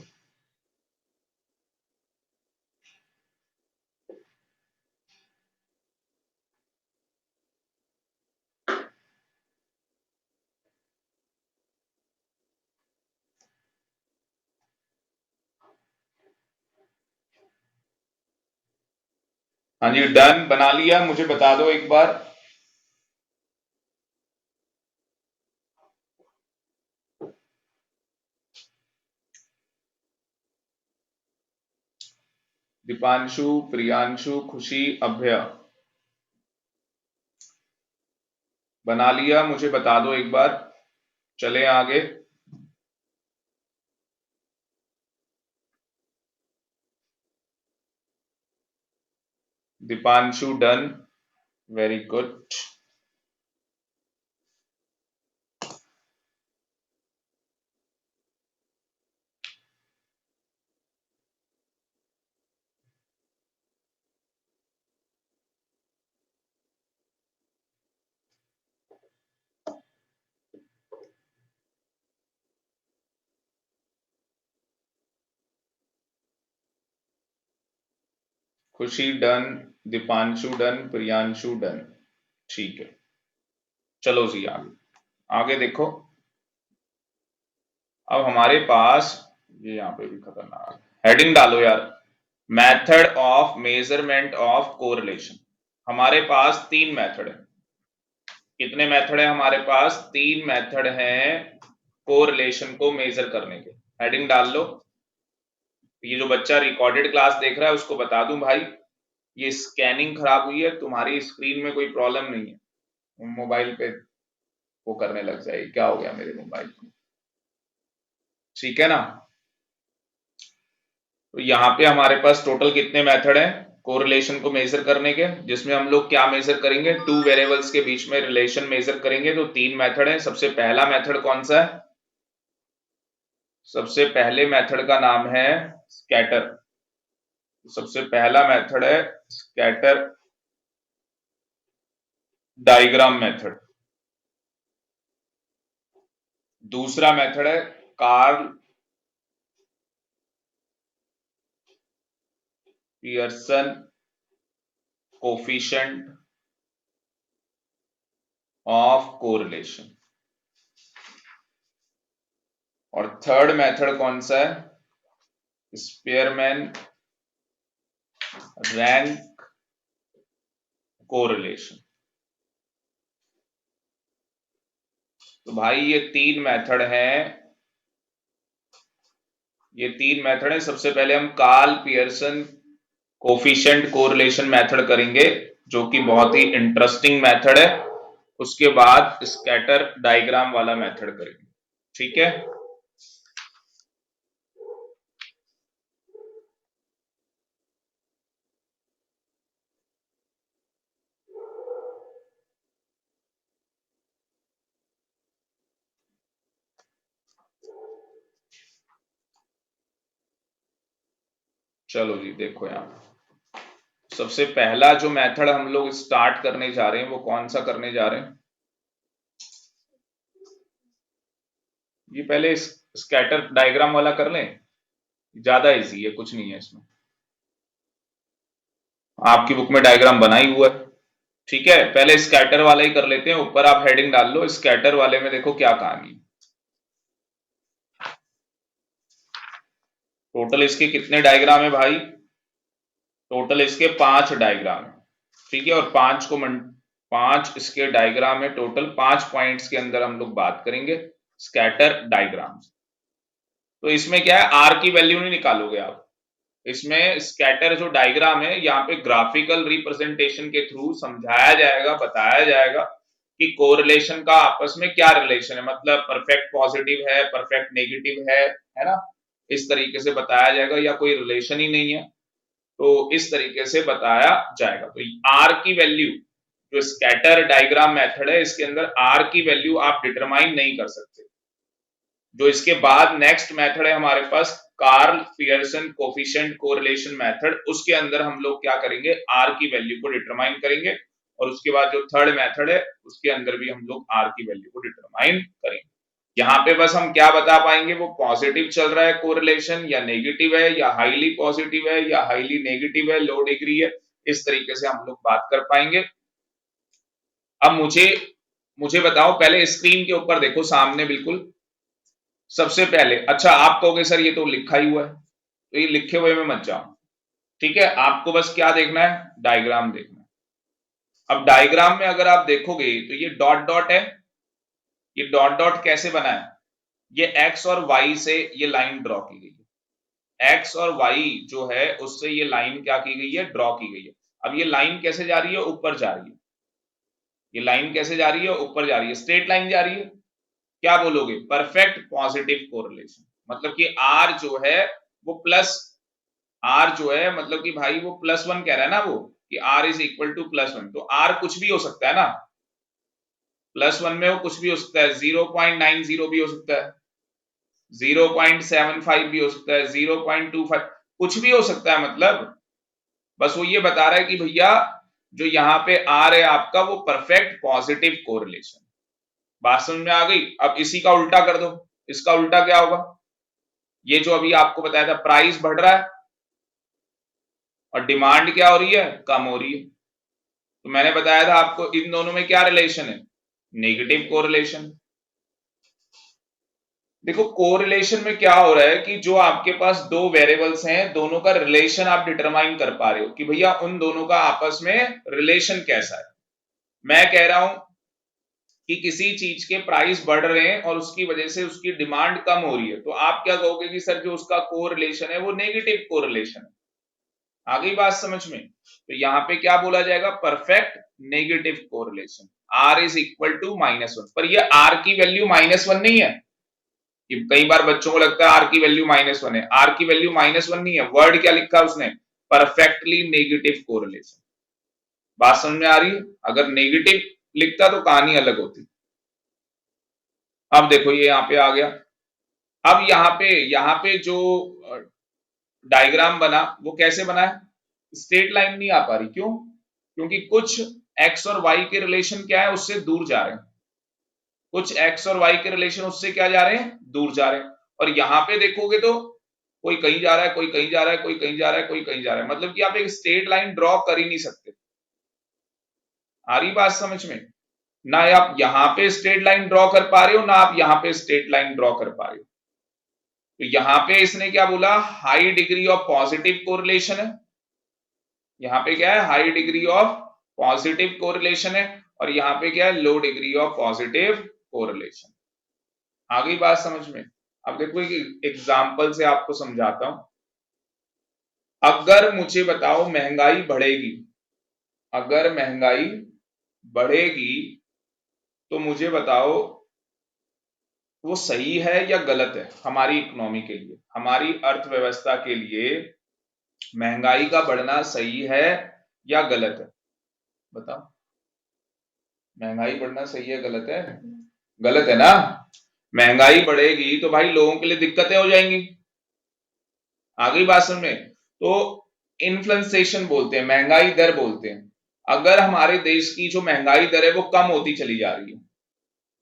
हाँ जी, डन, बना लिया, मुझे बता दो एक बार। दीपांशु, प्रियांशु, खुशी, अभय, बना लिया, मुझे बता दो एक बार, चले आगे। Deepanshu done, very good. Khushi done, Deepanshu done, Priyanshu done, ठीक है। चलो जी आगे, आगे देखो। अब हमारे पास, ये यहाँ पे भी खतरनाक हेडिंग डालो यार, method of measurement of correlation. हमारे पास तीन मेथड है। कितने मेथड है हमारे पास, तीन मेथड हैं कोरिलेशन को मेजर करने के। हेडिंग डाल लो। ये जो बच्चा रिकॉर्डेड क्लास देख रहा है उसको बता दूं भाई, ये स्कैनिंग खराब हुई है, तुम्हारी स्क्रीन में कोई प्रॉब्लम नहीं है, मोबाइल पे वो करने लग जाएगी, क्या हो गया मेरे मोबाइल को, ठीक है ना। तो यहाँ पे हमारे पास टोटल कितने मेथड हैं कोरिलेशन को मेजर करने के, जिसमें हम लोग क्या मेजर करेंगे, टू वेरिएबल्स के बीच में रिलेशन मेजर करेंगे। तो तीन मेथड हैं। सबसे पहला मेथड कौन सा है, सबसे पहले मेथड का नाम है स्कैटर। सबसे पहला मेथड है स्कैटर डायग्राम मेथड। दूसरा मेथड है Karl Pearson coefficient of correlation. और थर्ड मेथड कौन सा है, स्पेयरमैन रैंक कोरिलेशन। तो भाई ये तीन मेथड हैं, ये तीन मेथड है। सबसे पहले हम Karl Pearson coefficient correlation method करेंगे, जो कि बहुत ही इंटरेस्टिंग मेथड है। उसके बाद स्कैटर डायग्राम वाला मेथड करेंगे, ठीक है। चलो जी देखो यहां, सबसे पहला जो मेथड हम लोग स्टार्ट करने जा रहे हैं वो कौन सा करने जा रहे हैं, ये पहले स्कैटर डायग्राम वाला कर लें, ज्यादा इजी है, कुछ नहीं है इसमें। आपकी बुक में डायग्राम बना ही हुआ है, ठीक है। पहले स्कैटर वाला ही कर लेते हैं, ऊपर आप हेडिंग डाल लो, स्कैटर वाले में देखो क्या कहानी। टोटल इसके कितने डायग्राम है भाई? टोटल इसके 5 डायग्राम है, ठीक है। और 5 इसके डायग्राम है, टोटल 5 पॉइंट्स के अंदर हम लोग बात करेंगे स्कैटर डायग्राम। तो इसमें क्या है, आर की वैल्यू नहीं निकालोगे आप, इसमें स्कैटर जो डायग्राम है यहाँ पे ग्राफिकल रिप्रेजेंटेशन के थ्रू समझाया जाएगा, बताया जाएगा कि कोरिलेशन का आपस में क्या रिलेशन है, मतलब परफेक्ट पॉजिटिव है, परफेक्ट नेगेटिव है ना, इस तरीके से बताया जाएगा, या कोई रिलेशन ही नहीं है तो इस तरीके से बताया जाएगा। तो आर की वैल्यू, जो स्कैटर डायग्राम मेथड है इसके अंदर आर की वैल्यू आप डिटरमाइन नहीं कर सकते। जो इसके बाद नेक्स्ट मेथड है हमारे पास Karl Pearson coefficient correlation method, उसके अंदर हम लोग क्या करेंगे, आर की वैल्यू को डिटरमाइन करेंगे। और उसके बाद जो थर्ड मेथड है उसके अंदर भी हम लोग आर की वैल्यू को डिटरमाइन करेंगे। यहाँ पे बस हम क्या बता पाएंगे, वो पॉजिटिव चल रहा है कोरिलेशन या नेगेटिव है, या हाईली पॉजिटिव है या हाईली नेगेटिव है, लो डिग्री है, इस तरीके से हम लोग बात कर पाएंगे। अब मुझे मुझे बताओ, पहले स्क्रीन के ऊपर देखो सामने बिल्कुल सबसे पहले। अच्छा आप कहोगे सर ये तो लिखा ही हुआ है, तो ये लिखे हुए में मत जाओ, ठीक है। आपको बस क्या देखना है, डायग्राम देखना है। अब डायग्राम में अगर आप देखोगे तो ये डॉट डॉट है, ये डॉट डॉट कैसे बना है, ये एक्स और वाई से ये लाइन ड्रॉ की गई है, एक्स और वाई जो है उससे ये लाइन क्या की गई है, ड्रॉ की गई है। अब ये लाइन कैसे जा रही है, ऊपर जा रही है, ये लाइन कैसे जा रही है, ऊपर जा रही है, स्ट्रेट लाइन जा रही है। क्या बोलोगे, परफेक्ट पॉजिटिव कोरिलेशन, मतलब कि आर जो है वो प्लस, आर जो है मतलब कि भाई वो +1 कह रहा है ना, वो कि आर इज इक्वल टू +1, तो आर कुछ भी हो सकता है ना, +1 में वो कुछ भी हो सकता है, 0.90 भी हो सकता है, 0.75 भी हो सकता है, 0.25 कुछ भी हो सकता है। मतलब बस वो ये बता रहा है कि भैया जो यहाँ पे आर है आपका वो परफेक्ट पॉजिटिव कोरिलेशन। बात समझ में आ गई? अब इसी का उल्टा कर दो, इसका उल्टा क्या होगा, ये जो अभी आपको बताया था प्राइस बढ़ रहा है और डिमांड क्या हो रही है, कम हो रही है, तो मैंने बताया था आपको इन दोनों में क्या रिलेशन है, नेगेटिव कोरिलेशन। देखो कोरिलेशन में क्या हो रहा है कि जो आपके पास दो वेरिएबल्स हैं दोनों का रिलेशन आप डिटरमाइन कर पा रहे हो कि भैया उन दोनों का आपस में रिलेशन कैसा है। मैं कह रहा हूं कि किसी चीज के प्राइस बढ़ रहे हैं और उसकी वजह से उसकी डिमांड कम हो रही है, तो आप क्या कहोगे कि सर जो उसका कोरिलेशन है वो नेगेटिव कोरिलेशन है। आ गई बात समझ में? तो यहाँ पे क्या बोला जाएगा, perfect negative correlation, R is equal to -1। पर ये आर की वैल्यू -1 नहीं है, कि कई बार बच्चों को लगता है आर की वैल्यू -1 है, आर की वैल्यू -1 नहीं है, वर्ड क्या लिखा उसने, परफेक्टली नेगेटिव कोरिलेशन। बात समझ में आ रही है? अगर नेगेटिव लिखता तो कहानी अलग होती। अब देखो ये यहाँ पे आ गया। अब यहाँ पे जो डायग्राम बना वो कैसे बना है, स्ट्रेट लाइन नहीं आ पा रही, क्यों? क्योंकि कुछ एक्स और वाई के रिलेशन क्या है, उससे दूर जा रहे हैं, कुछ एक्स और वाई के रिलेशन उससे क्या जा रहे हैं, दूर जा रहे हैं। और यहां पे देखोगे तो कोई कहीं जा रहा है, कोई कहीं जा रहा है, कोई कहीं जा रहा है, कोई कहीं जा रहा है, मतलब कि आप एक स्ट्रेट लाइन ड्रॉ कर ही नहीं सकते। आ रही बात समझ में? ना आप यहां पे स्ट्रेट लाइन ड्रॉ कर पा रहे हो, ना आप यहां पे स्ट्रेट लाइन ड्रॉ कर पा रहे हो। तो यहां पे इसने क्या बोला, high degree of positive correlation है, यहाँ पे क्या है, high degree of positive correlation है, और यहाँ पे क्या है, low degree of positive correlation. आ गई बात समझ में? अब देखो एक एग्जांपल से आपको समझाता हूं। अगर मुझे बताओ महंगाई बढ़ेगी, अगर महंगाई बढ़ेगी तो मुझे बताओ वो सही है या गलत है हमारी इकोनॉमी के लिए, हमारी अर्थव्यवस्था के लिए महंगाई का बढ़ना सही है या गलत है? बताओ, महंगाई बढ़ना सही है गलत है? गलत है ना। महंगाई बढ़ेगी तो भाई लोगों के लिए दिक्कतें हो जाएंगी। आ गई बात समझ में? तो इन्फ्लेशन बोलते हैं, महंगाई दर बोलते हैं। अगर हमारे देश की जो महंगाई दर है वो कम होती चली जा रही है,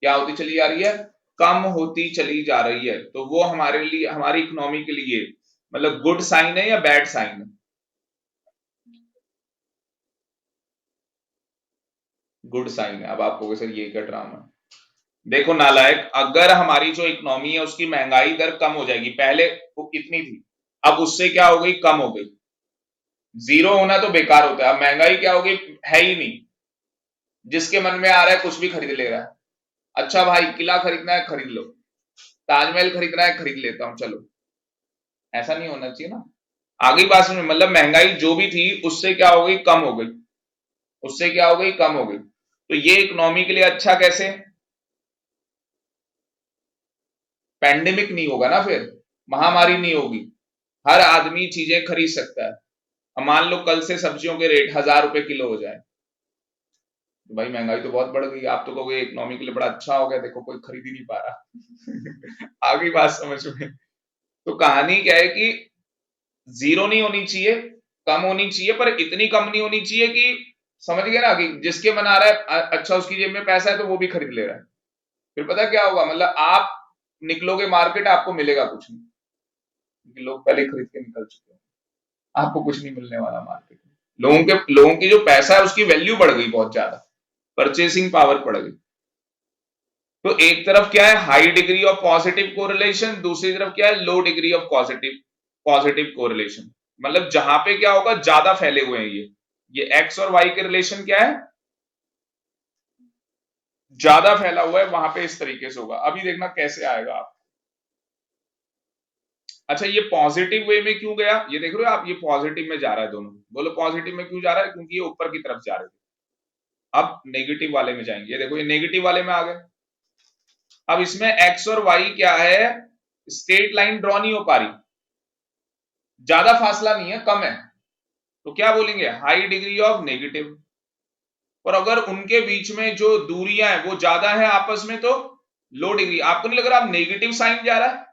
क्या होती चली जा रही है, कम होती चली जा रही है, तो वो हमारे लिए, हमारी इकोनॉमी के लिए मतलब गुड साइन है या बैड साइन है? गुड साइन है। अब आप कहोगे सर ये क्या ड्रामा है? देखो नालायक, अगर हमारी जो इकोनॉमी है उसकी महंगाई दर कम हो जाएगी, पहले वो कितनी थी, अब उससे क्या हो गई, कम हो गई। जीरो होना तो बेकार होता है, अब महंगाई क्या हो गई, है ही नहीं। जिसके मन में आ रहा है कुछ भी खरीद ले रहा है। अच्छा भाई किला खरीदना है खरीद लो, ताजमहल खरीदना है खरीद लेता हूं चलो। ऐसा नहीं होना चाहिए ना। आगे बात में मतलब महंगाई जो भी थी उससे क्या हो गई, कम हो गई। उससे क्या हो गई, कम हो गई। तो ये इकोनॉमी के लिए अच्छा कैसे, पैंडेमिक नहीं होगा ना, फिर महामारी नहीं होगी, हर आदमी चीजें खरीद सकता है। अब मान लो कल से सब्जियों के रेट 1000 रुपए किलो हो जाए, तो भाई महंगाई तो बहुत बढ़ गई। आप तो कहोगे इकोनॉमी के लिए बड़ा अच्छा हो गया, देखो कोई खरीद ही नहीं पा रहा। आगे बात समझ में। तो कहानी क्या है कि जीरो नहीं होनी चाहिए, कम होनी चाहिए, पर इतनी कम नहीं होनी चाहिए कि, समझ गए ना, कि जिसके मन आ रहा है अच्छा उसकी जेब में पैसा है तो वो भी खरीद ले रहा है। फिर पता क्या होगा, मतलब आप निकलोगे मार्केट आपको मिलेगा कुछ नहीं, क्योंकि लोग पहले खरीद के निकल चुके हैं। आपको कुछ नहीं मिलने वाला मार्केट में। लोगों की जो पैसा है उसकी वैल्यू बढ़ गई बहुत ज्यादा, परचेसिंग पावर बढ़ गई। तो एक तरफ क्या है, high degree of positive correlation, दूसरी तरफ क्या है, low degree of positive positive correlation. मतलब जहां पे क्या होगा, ज्यादा फैले हुए हैं ये एक्स और वाई के रिलेशन क्या है, ज्यादा फैला हुआ है, वहां पे इस तरीके से होगा। अभी देखना कैसे आएगा आप। अच्छा ये पॉजिटिव वे में क्यों गया, ये देख रहे हो आप, ये पॉजिटिव में जा रहा है दोनों। बोलो पॉजिटिव में क्यों जा रहा है, क्योंकि ये ऊपर की तरफ जा रहे थे। अब नेगेटिव वाले में जाएंगे, ये देखो ये नेगेटिव वाले में आ गए। अब इसमें एक्स और वाई क्या है, स्ट्रेट लाइन ड्रॉ नहीं हो पा रही, ज्यादा फासला नहीं है, कम है। तो क्या बोलेंगे, हाई डिग्री ऑफ नेगेटिव। और अगर उनके बीच में जो दूरियां हैं वो ज्यादा है आपस में, तो लो डिग्री। आपको नहीं लग रहा अब नेगेटिव साइन जा रहा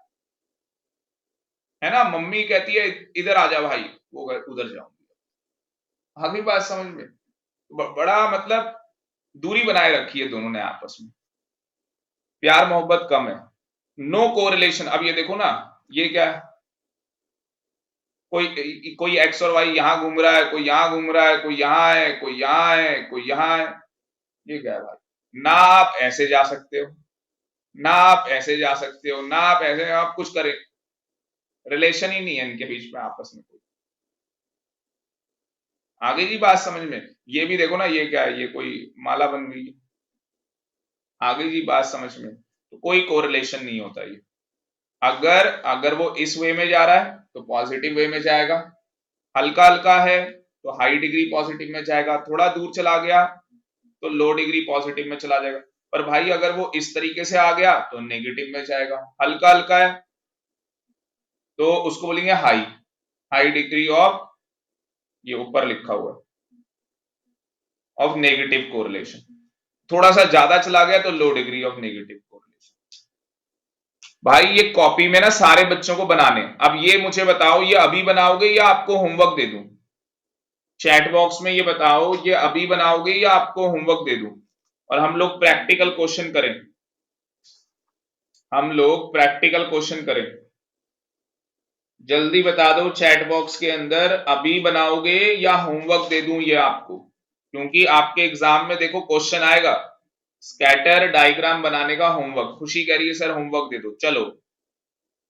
है ना। मम्मी कहती है इधर आ जा भाई, वो उधर जाऊंगी। आगे बात समझ में। बड़ा मतलब दूरी बनाए रखी है दोनों ने आपस में, प्यार मोहब्बत कम है, नो कोरिलेशन। अब ये देखो ना, ये क्या है, कोई कोई एक्स और वाई यहां घूम रहा है, कोई यहां घूम रहा है, कोई यहां है, कोई यहां है, कोई यहां है। ये क्या है भाई, ना आप ऐसे जा सकते हो, ना आप ऐसे जा सकते हो, ना आप ऐसे, आप कुछ करें, रिलेशन ही नहीं है इनके बीच में आपस में कोई। आगे जी बात समझ में। ये भी देखो ना, ये क्या है, ये कोई माला बन गई है। आगे जी बात समझ में। तो कोई कोरिलेशन नहीं होता ये। अगर अगर वो इस वे में जा रहा है तो पॉजिटिव वे में जाएगा, हल्का हल्का है तो हाई डिग्री पॉजिटिव में जाएगा, थोड़ा दूर चला गया तो लो डिग्री पॉजिटिव में चला जाएगा। पर भाई अगर वो इस तरीके से आ गया तो नेगेटिव में जाएगा, हल्का हल्का है तो उसको बोलेंगे हाई, हाई डिग्री ऑफ, ये ऊपर लिखा हुआ है, ऑफ नेगेटिव कोरिलेशन। थोड़ा सा ज्यादा चला गया तो लो डिग्री ऑफ नेगेटिव कोरिलेशन। भाई ये कॉपी में ना सारे बच्चों को बनाने। अब ये मुझे बताओ, ये अभी बनाओगे या आपको होमवर्क दे दूं, चैट बॉक्स में ये बताओ, ये अभी बनाओगे या आपको होमवर्क दे दूं, और हम लोग प्रैक्टिकल क्वेश्चन करें। हम लोग प्रैक्टिकल क्वेश्चन करें, जल्दी बता दो चैट बॉक्स के अंदर, अभी बनाओगे या होमवर्क दे दूं ये आपको। क्योंकि आपके एग्जाम में देखो क्वेश्चन आएगा, स्कैटर डायग्राम बनाने का होमवर्क। खुशी कह रही है सर होमवर्क दे दो, चलो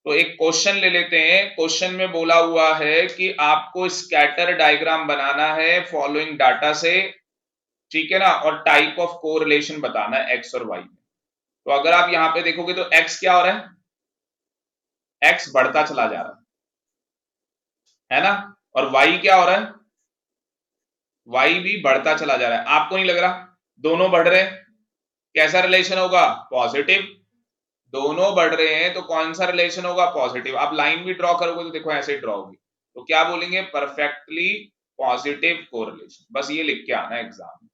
तो एक क्वेश्चन ले लेते हैं। क्वेश्चन में बोला हुआ है कि आपको स्कैटर डायग्राम बनाना है फॉलोइंग डाटा से, ठीक है ना, और टाइप ऑफ कोरिलेशन बताना है एक्स और वाई में। तो अगर आप यहां पे देखोगे तो एक्स क्या हो रहा है, एक्स बढ़ता चला जा रहा है ना, और वाई क्या हो रहा है, वाई भी बढ़ता चला जा रहा है। आपको नहीं लग रहा दोनों बढ़ रहे हैं, कैसा रिलेशन होगा, पॉजिटिव। दोनों बढ़ रहे हैं तो कौन सा रिलेशन होगा, पॉजिटिव। आप लाइन भी ड्रॉ करोगे तो देखो ऐसे ही ड्रॉ होगी, तो क्या बोलेंगे, परफेक्टली पॉजिटिव कोरिलेशन। बस ये लिख के आना एग्जाम में,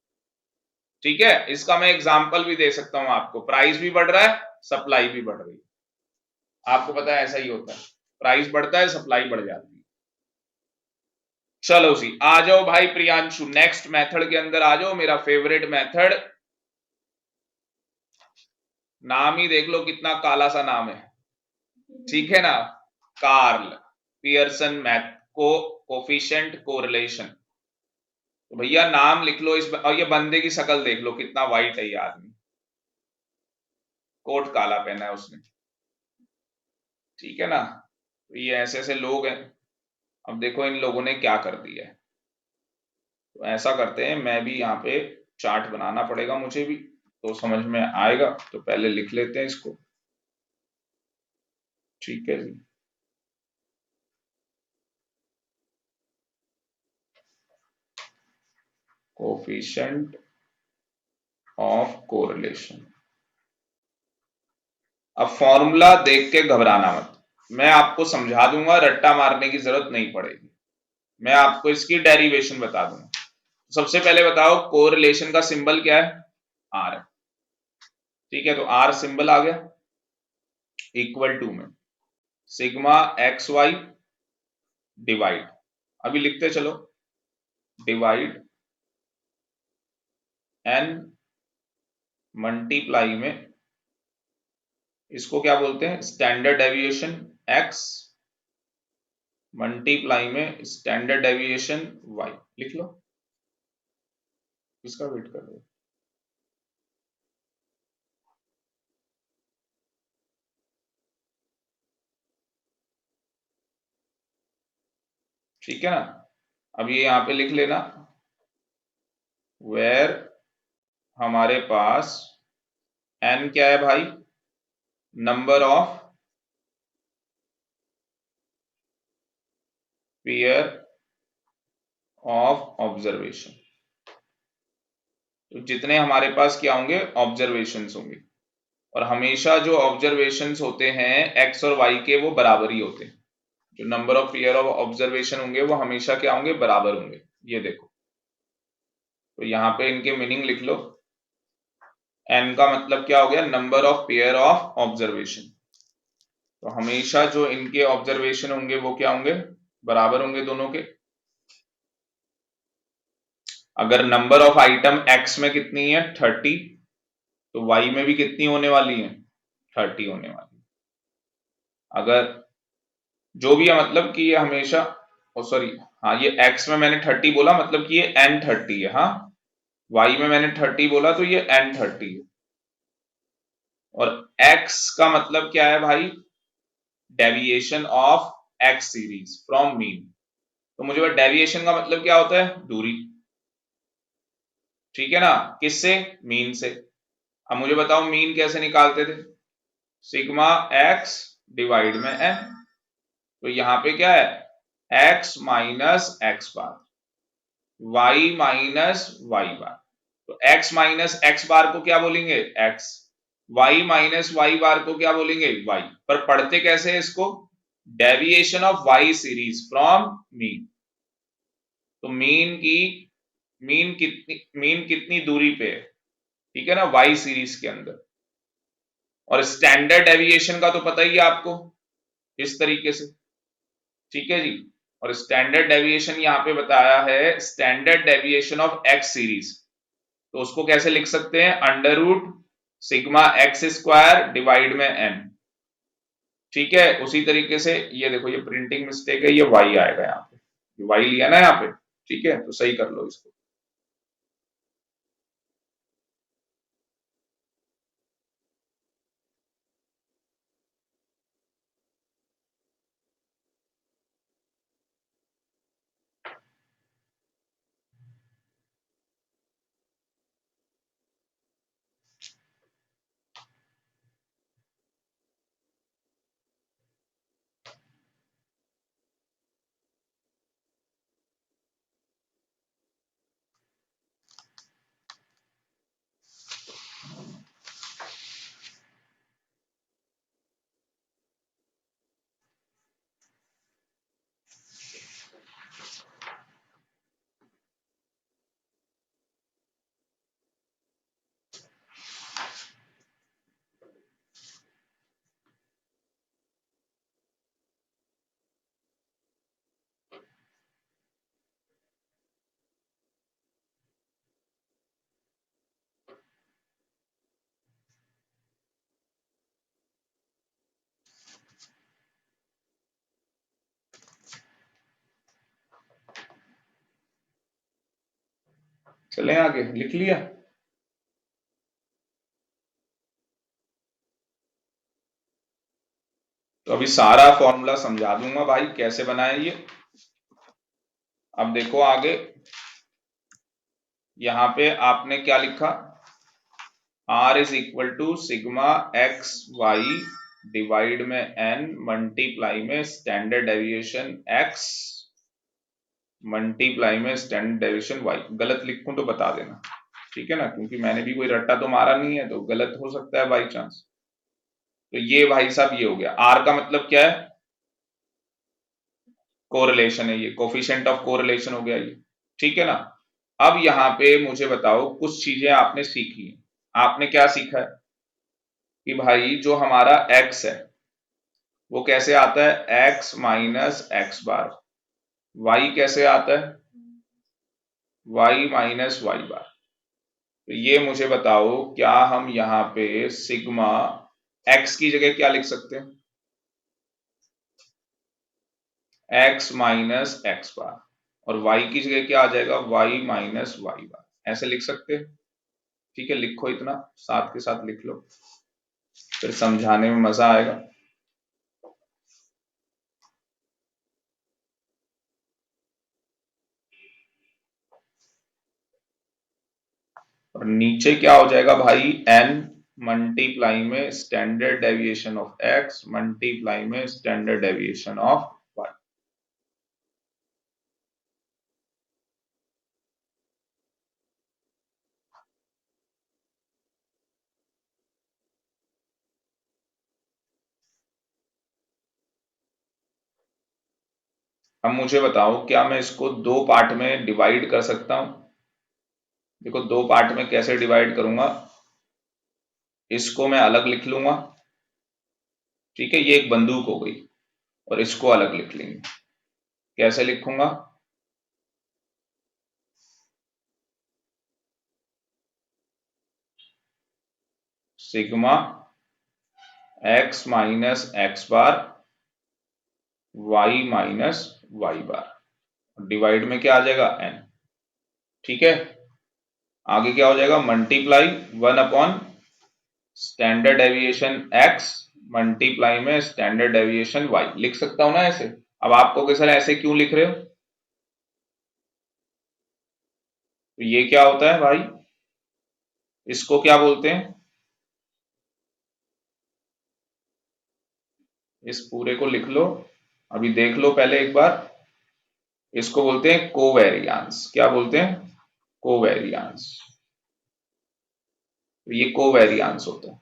ठीक है। इसका मैं एग्जांपल भी दे सकता हूं आपको, प्राइस भी बढ़ रहा है, सप्लाई भी बढ़ रही है। आपको पता है ऐसा ही होता है, प्राइस बढ़ता है सप्लाई बढ़ जाती है। चलो जी आ जाओ भाई प्रियांशु, नेक्स्ट मेथड के अंदर आ जाओ, मेरा फेवरेट मेथड। नाम ही देख लो कितना काला सा नाम है, ठीक है ना, कार्ल पियर्सन मैथ को कोफिशिएंट कोरिलेशन। तो भैया नाम लिख लो और ये बंदे की शक्ल देख लो, कितना वाइट है ये आदमी, कोट काला पहना है उसने, ठीक है ना। तो ये ऐसे ऐसे लोग हैं। अब देखो इन लोगों ने क्या कर दिया है। तो ऐसा करते हैं, मैं भी यहाँ पे चार्ट बनाना पड़ेगा मुझे भी, तो समझ में आएगा। तो पहले लिख लेते हैं इसको, ठीक है जी। Coefficient of correlation. अब फॉर्मूला देख के घबराना मत, मैं आपको समझा दूंगा, रट्टा मारने की जरूरत नहीं पड़ेगी। मैं आपको इसकी डेरिवेशन बता दूंगा। सबसे पहले बताओ कोरिलेशन का सिंबल क्या है? आर। ठीक है, तो आर सिंबल आ गया, इक्वल टू में सिग्मा एक्स वाई डिवाइड, अभी लिखते चलो, डिवाइड एन मल्टीप्लाई में, इसको क्या बोलते हैं, स्टैंडर्ड डेविएशन एक्स मल्टीप्लाई में स्टैंडर्ड डेविएशन वाई। लिख लो, इसका वेट कर दो। ठीक है ना। अब ये यहां पे लिख लेना, वेर हमारे पास एन क्या है भाई, number of pair of observation. तो जितने हमारे पास क्या होंगे, ऑब्जर्वेशंस होंगे, और हमेशा जो ऑब्जर्वेशंस होते हैं एक्स और वाई के, वो बराबर ही होते हैं। जो number of pair of observation होंगे वो हमेशा क्या होंगे, बराबर होंगे। ये देखो, तो यहाँ पे इनके मीनिंग लिख लो। एन का मतलब क्या हो गया, number of pair of observation. तो हमेशा जो इनके ऑब्जर्वेशन होंगे वो क्या होंगे, बराबर होंगे दोनों के। अगर नंबर ऑफ आइटम एक्स में कितनी है 30, तो वाई में भी कितनी होने वाली है, 30 होने वाली। अगर जो भी है, मतलब कि ये हमेशा, ओ सॉरी, हाँ ये एक्स में मैंने 30 बोला, मतलब कि ये एन 30 है, हाँ। वाई में मैंने 30 बोला तो ये एन 30 है। और एक्स का मतलब क्या है भाई, deviation of X series from mean. तो मुझे बस डेविएशन का मतलब क्या होता है, दूरी, ठीक है ना, किससे, मीन से। अब मुझे बताओ मीन कैसे निकालते थे, सिग्मा एक्स डिवाइड में एन। तो यहां पे क्या है, X minus X bar, Y minus Y bar. तो एक्स माइनस एक्स बार को क्या बोलेंगे, X, Y minus Y bar को क्या बोलेंगे, वाई। पर पढ़ते कैसे है इसको, deviation of Y series from mean. तो मीन कितनी दूरी पे है, ठीक है ना, वाई सीरीज के अंदर। और स्टैंडर्ड डेविएशन का तो पता ही है आपको, इस तरीके से, ठीक है जी। और स्टैंडर्ड डेविएशन यहां पे बताया है, standard deviation of X series, तो उसको कैसे लिख सकते हैं, under root sigma X square divide में एन। ठीक है, उसी तरीके से ये देखो, ये प्रिंटिंग मिस्टेक है, ये वाई आएगा यहाँ पे, वाई लिया ना यहाँ पे, ठीक है, तो सही कर लो इसको। चलें आगे, लिख लिया? तो अभी सारा फॉर्मूला समझा दूंगा भाई कैसे बनाए ये। अब देखो आगे, यहां पे आपने क्या लिखा, R is equal to sigma X Y divide में n मल्टीप्लाई में स्टैंडर्ड डेविएशन x मल्टीप्लाई में स्टैंडर्ड डेविएशन y। गलत लिखूं तो बता देना, ठीक है ना, क्योंकि मैंने भी कोई रट्टा तो मारा नहीं है, तो गलत हो सकता है बाई चांस। तो ये भाई साहब ये हो गया। R का मतलब क्या है, कोरिलेशन है, ये कोफिशिएंट ऑफ कोरिलेशन हो गया ये, ठीक है ना। अब यहाँ पे मुझे बताओ, कुछ चीजें आपने सीखी। आपने क्या सीखा है कि भाई जो हमारा x है वो कैसे आता है, x माइनस एक्स बार। y कैसे आता है, y माइनस वाई बार। तो ये मुझे बताओ, क्या हम यहाँ पे सिग्मा x की जगह क्या लिख सकते हैं, x माइनस एक्स बार, और y की जगह क्या आ जाएगा, y माइनस वाई बार। ऐसे लिख सकते हैं, ठीक है। लिखो, इतना साथ के साथ लिख लो, फिर समझाने में मजा आएगा। और नीचे क्या हो जाएगा भाई, n मल्टीप्लाई में standard deviation of x multiply में स्टैंडर्ड डेविएशन ऑफ y। अब मुझे बताओ, क्या मैं इसको दो पार्ट में डिवाइड कर सकता हूं। देखो, दो पार्ट में कैसे डिवाइड करूंगा, इसको मैं अलग लिख लूंगा, ठीक है, ये एक बंदूक हो गई, और इसको अलग लिख लेंगे। कैसे लिखूंगा, सिग्मा x माइनस एक्स बार y माइनस वाई बार, डिवाइड में क्या आ जाएगा, n, ठीक है। आगे क्या हो जाएगा, multiply 1 upon standard deviation x multiply में स्टैंडर्ड डेविएशन y। लिख सकता हूं ना ऐसे। अब आपको कि सर ऐसे क्यों लिख रहे हो, तो ये क्या होता है भाई, इसको क्या बोलते हैं, इस पूरे को लिख लो, अभी देख लो पहले एक बार। इसको बोलते हैं कोवेरियांस। क्या बोलते हैं, कोवेरियांस। तो ये कोवेरियांस होता है।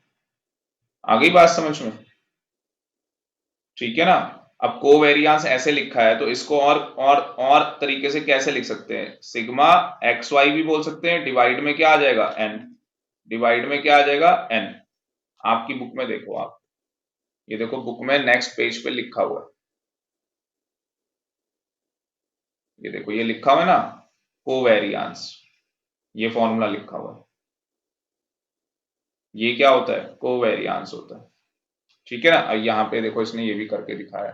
आ गई बात समझ में, ठीक है ना। अब कोवेरियांस ऐसे लिखा है, तो इसको और तरीके से कैसे लिख सकते हैं, सिग्मा एक्स वाई भी बोल सकते हैं, डिवाइड में क्या आ जाएगा, एन, डिवाइड में क्या आ जाएगा, एन। आपकी बुक में देखो आप, ये देखो बुक में नेक्स्ट पेज पे लिखा हुआ है, ये देखो ये लिखा हुआ है ना, कोवेरियांस, ये फॉर्मूला लिखा हुआ है। ये क्या होता है, कोवेरियांस होता है, ठीक है ना। और यहाँ पे देखो इसने ये भी करके दिखाया।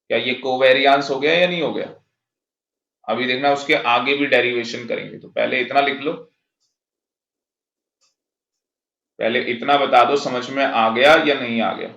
क्या ये कोवेरियांस हो गया या नहीं हो गया, अभी देखना उसके आगे भी डेरिवेशन करेंगे, तो पहले इतना लिख लो, पहले इतना बता दो समझ में आ गया या नहीं आ गया।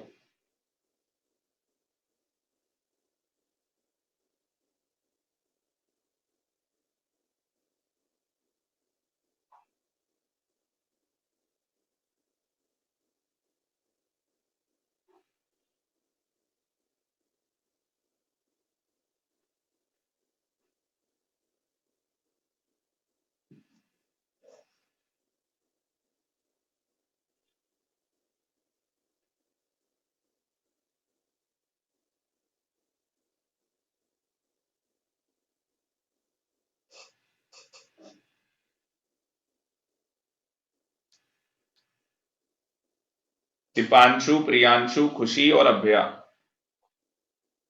दीपांशु, प्रियांशु, खुशी और अभ्या,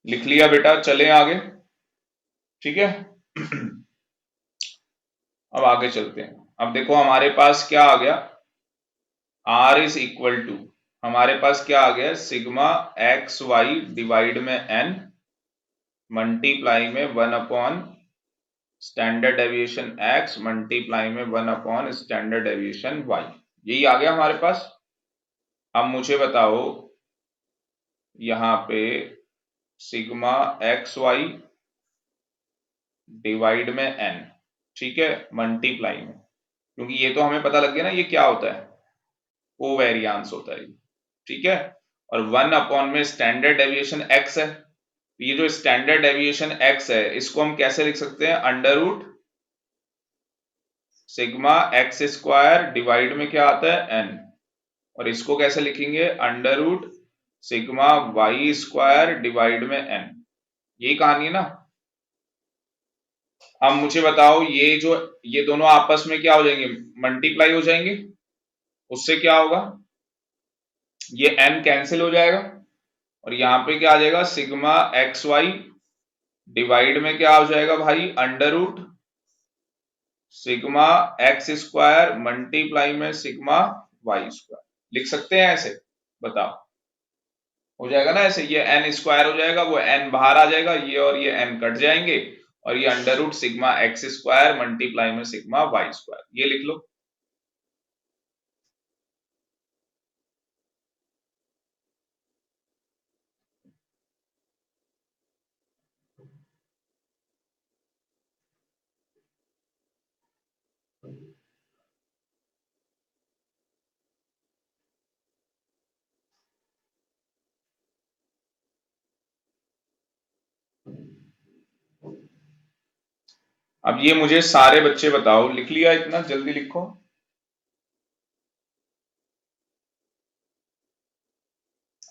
लिख लिया बेटा, चले आगे, ठीक है। अब आगे चलते हैं। अब देखो हमारे पास क्या आ गया, R इज इक्वल टू, हमारे पास क्या आ गया, सिग्मा एक्स वाई डिवाइड में n मल्टीप्लाई में 1 upon standard deviation x multiply में 1 स्टैंडर्ड डेविएशन y। यही आ गया हमारे पास। अब मुझे बताओ यहां पे सिग्मा एक्स वाई डिवाइड में n, ठीक है, मल्टीप्लाई में, क्योंकि ये तो हमें पता लग गया ना ये क्या होता है, कोवेरियांस होता है, ठीक है। और 1 में स्टैंडर्ड डेविएशन x है, ये जो स्टैंडर्ड डेविएशन x है इसको हम कैसे लिख सकते हैं, under root sigma X square divide में क्या आता है n, और इसको कैसे लिखेंगे, under root sigma Y square divide में n। यही कहानी है ना। अब मुझे बताओ ये दोनों आपस में क्या हो जाएंगे, मल्टीप्लाई हो जाएंगे, उससे क्या होगा, ये n कैंसिल हो जाएगा और यहां पे क्या आ जाएगा, सिग्मा एक्स वाई डिवाइड में क्या हो जाएगा भाई, under root sigma X square multiply में सिग्मा वाई स्क्वायर। लिख सकते हैं ऐसे, बताओ, हो जाएगा ना ऐसे, ये n स्क्वायर हो जाएगा, वो n बाहर आ जाएगा, ये और ये n कट जाएंगे और ये under root sigma X square multiply में सिग्मा वाई स्क्वायर, ये लिख लो। अब ये मुझे सारे बच्चे बताओ, लिख लिया, इतना जल्दी लिखो।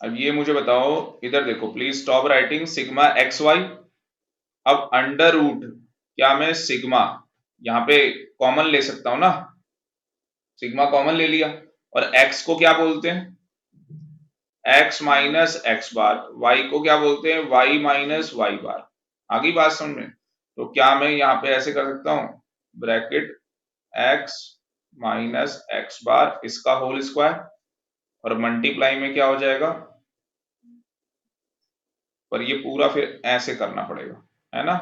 अब ये मुझे बताओ, इधर देखो please, stop writing sigma X Y. अब अंडर रूट, क्या मैं सिग्मा यहाँ पे कॉमन ले सकता हूं ना, सिग्मा कॉमन ले लिया, और x को क्या बोलते हैं, x माइनस एक्स बार, y को क्या बोलते हैं, y माइनस वाई बार। आगे बात समझ में, तो क्या मैं यहाँ पे ऐसे कर सकता हूं, ब्रैकेट x माइनस एक्स बार इसका होल स्क्वायर, और मल्टीप्लाई में क्या हो जाएगा, पर ये पूरा फिर ऐसे करना पड़ेगा, है ना,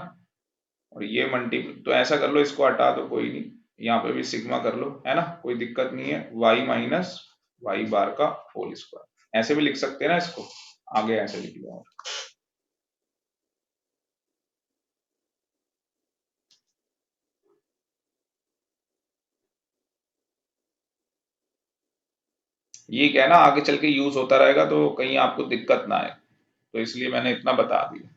और ये मल्टीप्लाई, तो ऐसा कर लो, इसको हटा दो, कोई नहीं, यहाँ पे भी सिग्मा कर लो, है ना, कोई दिक्कत नहीं है, y माइनस वाई बार का होल स्क्वायर, ऐसे भी लिख सकते हैं ना इसको, आगे ऐसे लिख लो। ये क्या है ना, आगे चल के यूज होता रहेगा तो कहीं आपको दिक्कत ना आए, तो इसलिए मैंने इतना बता दिया।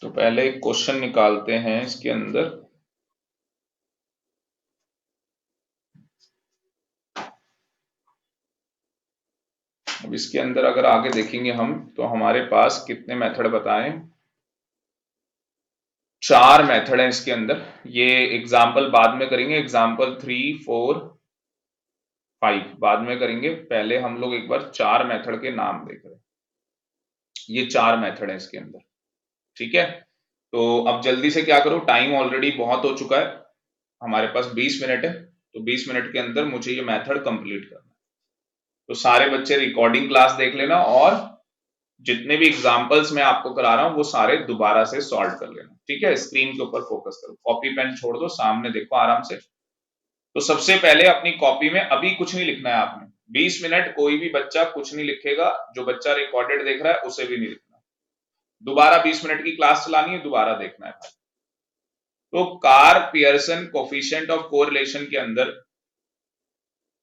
तो पहले एक क्वेश्चन निकालते हैं इसके अंदर। अब इसके अंदर अगर आगे देखेंगे हम, तो हमारे पास कितने मेथड बताएं, 4 मेथड है इसके अंदर। ये एग्जाम्पल बाद में करेंगे, एग्जाम्पल 3, 4, 5 बाद में करेंगे, पहले हम लोग एक बार 4 मेथड के नाम देख रहे हैं। ये 4 मेथड है इसके अंदर, ठीक है। तो अब जल्दी से क्या करो, टाइम ऑलरेडी बहुत हो चुका है, हमारे पास 20 मिनट है, तो 20 मिनट के अंदर मुझे ये मेथड कंप्लीट करना है। तो सारे बच्चे रिकॉर्डिंग क्लास देख लेना, और जितने भी एग्जांपल्स मैं आपको करा रहा हूं वो सारे दोबारा से सॉल्व कर लेना, ठीक है। स्क्रीन के ऊपर फोकस करो, कॉपी पेन छोड़ दो, सामने देखो आराम से। तो सबसे पहले अपनी कॉपी में अभी कुछ नहीं लिखना है आपने, 20 मिनट कोई भी बच्चा कुछ नहीं लिखेगा, जो बच्चा रिकॉर्डेड देख रहा है उसे भी नहीं लिखना, दोबारा 20 मिनट की क्लास चलानी है, दोबारा देखना है। तो car Pearson coefficient of correlation के अंदर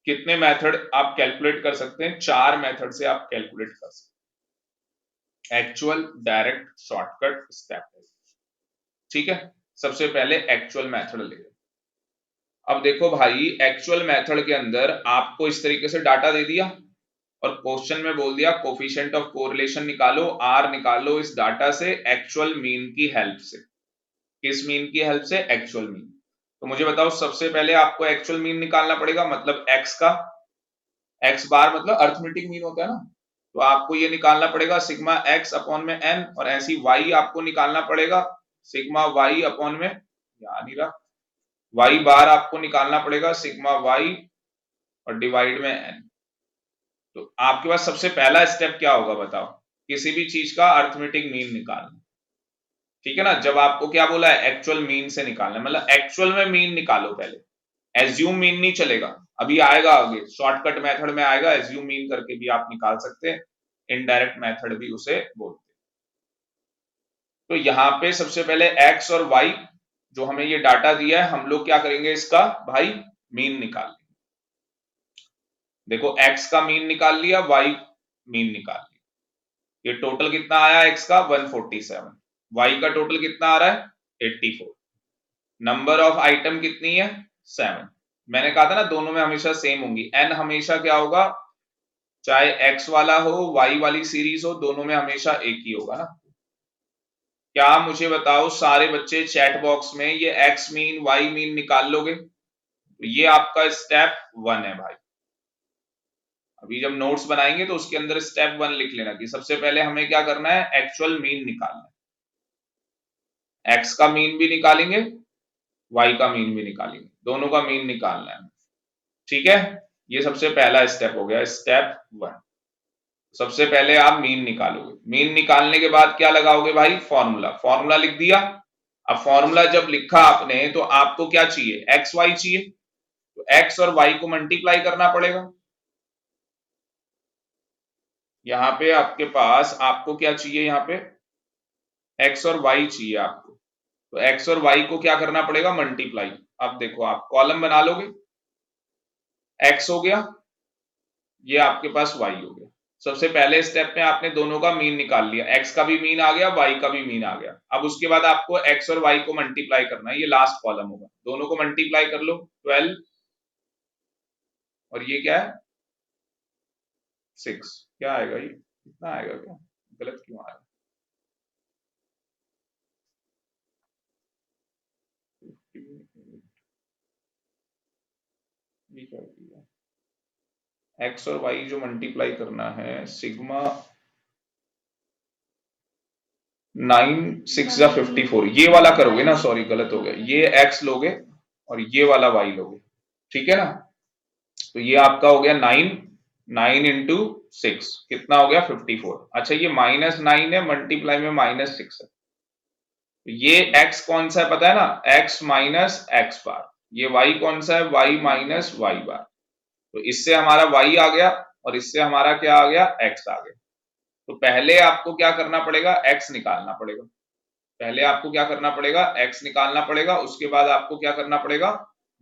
कितने मेथड आप कैलकुलेट कर सकते हैं? 4 मेथड से आप कैलकुलेट कर सकते हैं, एक्चुअल, डायरेक्ट, शॉर्टकट, स्टेप। ठीक है, सबसे पहले एक्चुअल मेथड ले। अब देखो भाई, एक्चुअल मेथड के अंदर आपको इस तरीके से डाटा दे दिया और क्वेश्चन में बोल दिया कोफिशिएंट ऑफ कोरिलेशन निकालो, आर निकालो इस डाटा से एक्चुअल मीन की हेल्प से। किस मीन की हेल्प से? Actual mean. तो मुझे बताओ, सबसे पहले आपको एक्चुअल मीन निकालना पड़ेगा, मतलब एक्स का, एक्स बार मतलब अर्थमेटिक मीन होता है ना, तो आपको ये निकालना पड़ेगा सिग्मा एक्स अपॉन में एन, और ऐसी वाई आपको निकालना पड़ेगा सिग्मा वाई अपॉन में, याद नहीं रहा, वाई बार आपको निकालना पड़ेगा सिग्मा वाई और डिवाइड में एन। तो आपके पास सबसे पहला स्टेप क्या होगा बताओ? किसी भी चीज का अर्थमेटिक मीन निकालना। ठीक है ना, जब आपको क्या बोला है? एक्चुअल मीन से निकालना, मतलब एक्चुअल में मीन निकालो पहले, एज्यूम मीन नहीं चलेगा। अभी आएगा आगे, शॉर्टकट मेथड में आएगा, एज्यूम मीन करके भी आप निकाल सकते हैं, इनडायरेक्ट मेथड भी उसे बोलते हैं। तो यहाँ पे सबसे पहले एक्स और वाई जो हमें ये डाटा दिया है, हम लोग क्या करेंगे? इसका भाई मीन निकाल लेंगे। देखो, एक्स का मीन निकाल लिया, वाई मीन निकाल लिया। ये टोटल कितना आया? एक्स का 147, वाई का टोटल कितना आ रहा है? 84। नंबर ऑफ आइटम कितनी है? 7। मैंने कहा था ना दोनों में हमेशा सेम होंगी, एन हमेशा क्या होगा? चाहे एक्स वाला हो, वाई वाली सीरीज हो, दोनों में हमेशा एक ही होगा ना। क्या मुझे बताओ सारे बच्चे चैट बॉक्स में ये एक्स मीन वाई मीन निकाल लोगे? तो ये आपका स्टेप 1 है भाई। अभी जब नोट्स बनाएंगे तो उसके अंदर स्टेप 1 लिख लेना कि सबसे पहले हमें क्या करना है? एक्चुअल मीन निकालना है। एक्स का मीन भी निकालेंगे, वाई का मीन भी निकालेंगे, दोनों का मीन निकालना है। ठीक है, ये सबसे पहला स्टेप हो गया, स्टेप 1। सबसे पहले आप मीन निकालोगे, मीन निकालने के बाद क्या लगाओगे भाई? फॉर्मूला। फॉर्मूला लिख दिया। अब फॉर्मूला जब लिखा आपने तो आपको क्या चाहिए? एक्स वाई चाहिए, तो एक्स और वाई को मल्टीप्लाई करना पड़ेगा। यहाँ पे आपके पास आपको क्या चाहिए? यहाँ पे एक्स और वाई चाहिए आपको, तो एक्स और वाई को क्या करना पड़ेगा? मल्टीप्लाई। अब देखो, आप कॉलम बना लोगे, एक्स हो गया, ये आपके पास वाई हो गया। सबसे पहले स्टेप में आपने दोनों का मीन निकाल लिया, एक्स का भी मीन आ गया, वाई का भी मीन आ गया। अब उसके बाद आपको एक्स और वाई को मल्टीप्लाई करना है, ये लास्ट कॉलम होगा, दोनों को मल्टीप्लाई कर लो, 12, और ये क्या है? 6। क्या आएगा ये? कितना आएगा? क्या गलत क्यों आ रहा है? ये क्या किया? एक्स और वाई जो मल्टीप्लाई करना है, सिग्मा 9 6 या 54, ये वाला करोगे ना, सॉरी गलत हो गया, ये एक्स लोगे और ये वाला वाई लोगे। ठीक है ना, तो ये आपका हो गया 9, 9 इंटू 6 कितना हो गया? 54। अच्छा, ये -9 है, मल्टीप्लाई में -6 है, तो ये x कौन सा है पता है ना? x माइनस एक्स बार। ये y कौन सा है? y minus Y bar. तो इससे हमारा y आ गया और इससे हमारा क्या आ गया? x आ गया। तो पहले आपको क्या करना पड़ेगा? x निकालना पड़ेगा। पहले आपको क्या करना पड़ेगा? x निकालना पड़ेगा, उसके बाद आपको क्या करना पड़ेगा?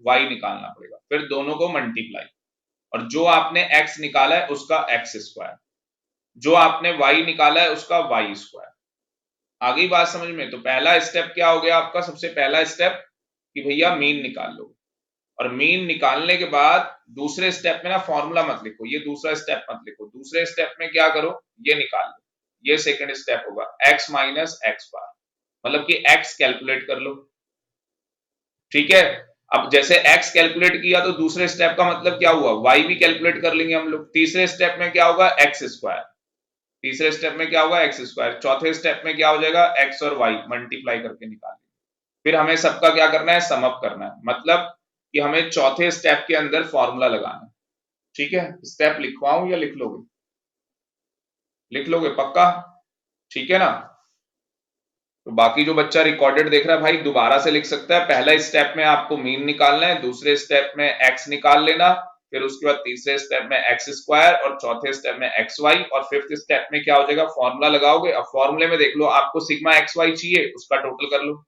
y निकालना पड़ेगा, फिर दोनों को मल्टीप्लाई, और जो आपने x निकाला है उसका x स्क्वायर, जो आपने y निकाला है उसका y स्क्वायर। आगे बात समझ में? तो पहला स्टेप क्या हो गया आपका? सबसे पहला स्टेप कि भैया मीन निकाल लो, और मीन निकालने के बाद दूसरे स्टेप में ना फॉर्मूला मत लिखो, ये दूसरा स्टेप मत लिखो, दूसरे स्टेप में क्या करो? ये निकाल लो, ये सेकंड स्टेप होगा, x माइनस एक्स बार, मतलब कि x कैलकुलेट कर लो। ठीक है, अब जैसे x कैलकुलेट किया तो दूसरे स्टेप का मतलब क्या हुआ? y भी कैलकुलेट कर लेंगे हम लोग। तीसरे स्टेप में क्या होगा? X square. तीसरे स्टेप में क्या होगा? X square. चौथे स्टेप में क्या हो जाएगा? एक्स और वाई मल्टीप्लाई करके निकाल। फिर हमें सबका क्या करना है? सम अप करना है, मतलब कि हमें चौथे स्टेप के अंदर फॉर्मूला लगाना है। ठीक है, स्टेप लिखवाऊं या लिख लोगे? लिख लोगे पक्का? ठीक है ना, तो बाकी जो बच्चा रिकॉर्डेड देख रहा है भाई दोबारा से लिख सकता है। पहला स्टेप में आपको मीन निकालना है, दूसरे स्टेप में एक्स निकाल लेना, फिर उसके बाद तीसरे स्टेप में एक्स स्क्वायर, और चौथे स्टेप में एक्स वाई, और फिफ्थ स्टेप में क्या हो जाएगा? फॉर्मूला लगाओगे। अब फॉर्मूले में देख लो, आपको सिग्मा एक्स वाई चाहिए, उसका टोटल कर लो।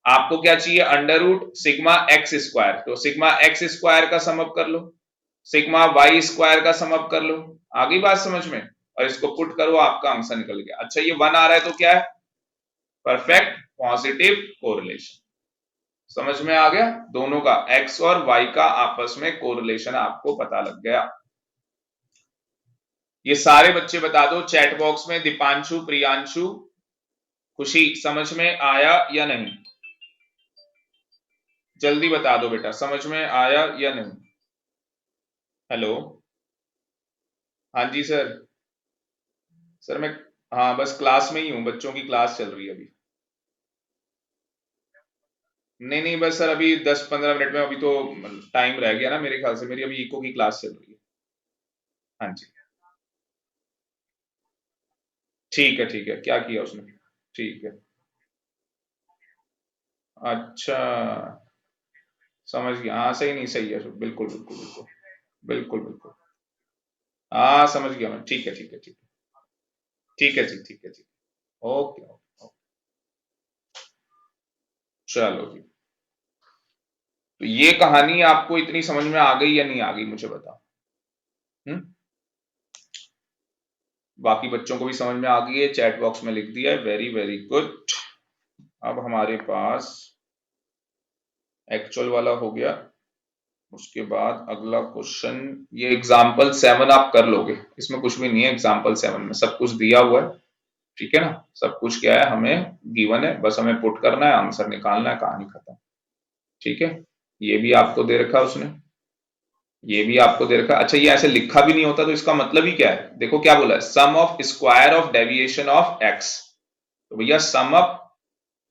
आपको क्या चाहिए, under root sigma X square, तो सिग्मा एक्स स्क्वायर का सम अप कर लो, सिग्मा वाई स्क्वायर का सम अप कर लो, आ गई बात समझ में, और इसको पुट करो, आपका आंसर निकल गया। अच्छा ये 1 आ रहा है तो क्या है, परफेक्ट पॉजिटिव कोरिलेशन, समझ में आ गया, दोनों का एक्स और वाई का आपस में कोरिलेशन आपको पता लग गया। ये सारे बच्चे बता दो चैट बॉक्स में, दीपांशु, प्रियांशु, खुशी, समझ में आया या नहीं, जल्दी बता दो बेटा, समझ में आया या नहीं। हेलो, हाँ जी सर, सर मैं, हाँ बस क्लास में ही हूँ, बच्चों की क्लास चल रही है अभी। नहीं नहीं बस सर अभी 10-15 मिनट में, अभी तो टाइम रह गया ना मेरे ख्याल से, मेरी अभी इको की क्लास चल रही है। हाँ जी, ठीक है, क्या किया उसने, ठीक है, अच्छा, समझ गया, हाँ सही, नहीं सही है, बिल्कुल बिल्कुल बिल्कुल बिल्कुल बिल्कुल, हाँ समझ गया मैं, ठीक है ठीक है ठीक है, ठीक है जी, ठीक है जी, ओके ओके ओके, चलो जी। तो ये कहानी आपको इतनी समझ में आ गई या नहीं आ गई, मुझे बताओ। हम्म, बाकी बच्चों को भी समझ में आ गई है, चैट बॉक्स में लिख दिया है, वेरी वेरी गुड। अब हमारे पास एक्चुअल वाला हो गया, उसके बाद अगला क्वेश्चन, ये एग्जाम्पल 7 आप कर लोगे, इसमें कुछ भी नहीं है, एग्जाम्पल 7 में सब कुछ दिया हुआ है, ठीक है ना, सब कुछ क्या है हमें गिवन है, बस हमें पुट करना है, आंसर निकालना है, कहानी खत्म, ठीक है। ये भी आपको दे रखा है उसने, ये भी आपको दे रखा है। अच्छा ये ऐसे लिखा भी नहीं होता तो इसका मतलब ही क्या है, देखो क्या बोला है, sum of square of deviation of x, तो भैया सम अप,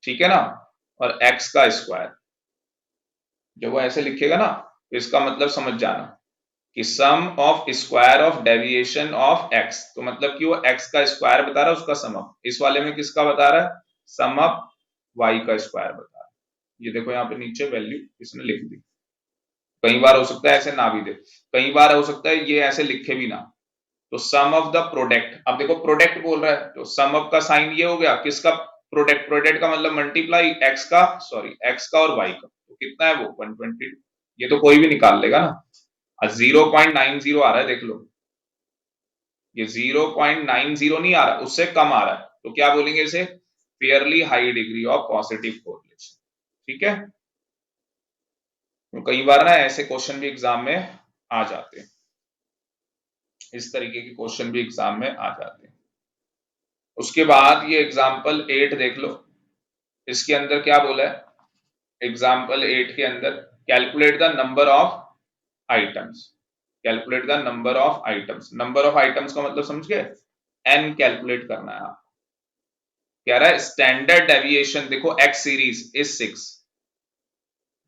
ठीक है ना, और एक्स का स्क्वायर, जब वो ऐसे लिखेगा ना तो इसका मतलब समझ जाना कि sum of square of deviation of x, तो मतलब कि वो एक्स का स्क्वायर बता रहा है, उसका सम अप, इस वाले में किसका बता रहा है, सम अप वाई का स्क्वायर बता रहा है। ये देखो यहाँ पे नीचे वैल्यू इसने लिख दी, कई बार हो सकता है ऐसे ना भी दे, कई बार हो सकता है ये ऐसे लिखे भी ना, तो सम ऑफ द प्रोडक्ट, अब देखो प्रोडक्ट बोल रहा है तो सम ऑफ का साइन ये हो गया, किसका, प्रोडक्ट, प्रोडक्ट का मतलब मल्टीप्लाई एक्स का, सॉरी एक्स का और वाई का, तो कितना है वो 120, ये तो कोई भी निकाल लेगा ना, 0.90 आ रहा है देख लो, ये 0.90 नहीं आ रहा, उससे कम आ रहा है, तो क्या बोलेंगे इसे, Fairlie high degree of positive correlation, ठीक है। तो कई बार ना ऐसे क्वेश्चन भी एग्जाम में आ जाते हैं, इस तरीके के क्वेश्चन भी एग्जाम में आ जाते हैं। उसके बाद ये एग्जाम्पल 8 देख लो, इसके अंदर क्या बोला है, एग्जाम्पल 8 के अंदर calculate the number of items, calculate the number of items, number of items का मतलब समझ गए, एन कैलकुलेट करना है आप, कह रहा है स्टैंडर्ड डेविएशन, देखो एक्स सीरीज इज 6,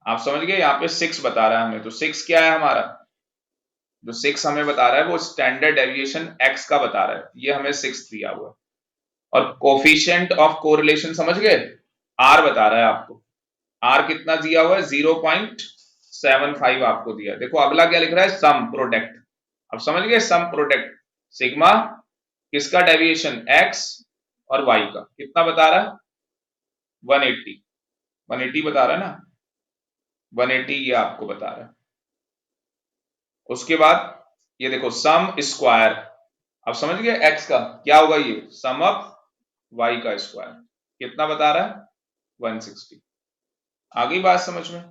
आप समझ गए, यहाँ पे 6 बता रहा है हमें, तो 6 क्या है हमारा, जो 6 हमें बता रहा है वो स्टैंडर्ड डेविएशन एक्स का बता रहा है, ये हमें 6 दिया हुआ है, और कोफिशिएंट ऑफ कोरिलेशन समझ गए, आर बता रहा है आपको, आर कितना दिया हुआ है 0.75 आपको दिया, देखो अगला क्या लिख रहा है, सम प्रोडक्ट, अब समझ गए, सम प्रोडक्ट सिग्मा किसका डेविएशन एक्स और वाई का, कितना बता रहा है 180, 180 बता रहा है ना, 180 ये आपको बता रहा है। उसके बाद ये देखो सम स्क्वायर, अब समझ गए एक्स का क्या होगा, ये सम अप वाई का स्क्वायर, कितना बता रहा है 160, आ गई बात समझ में।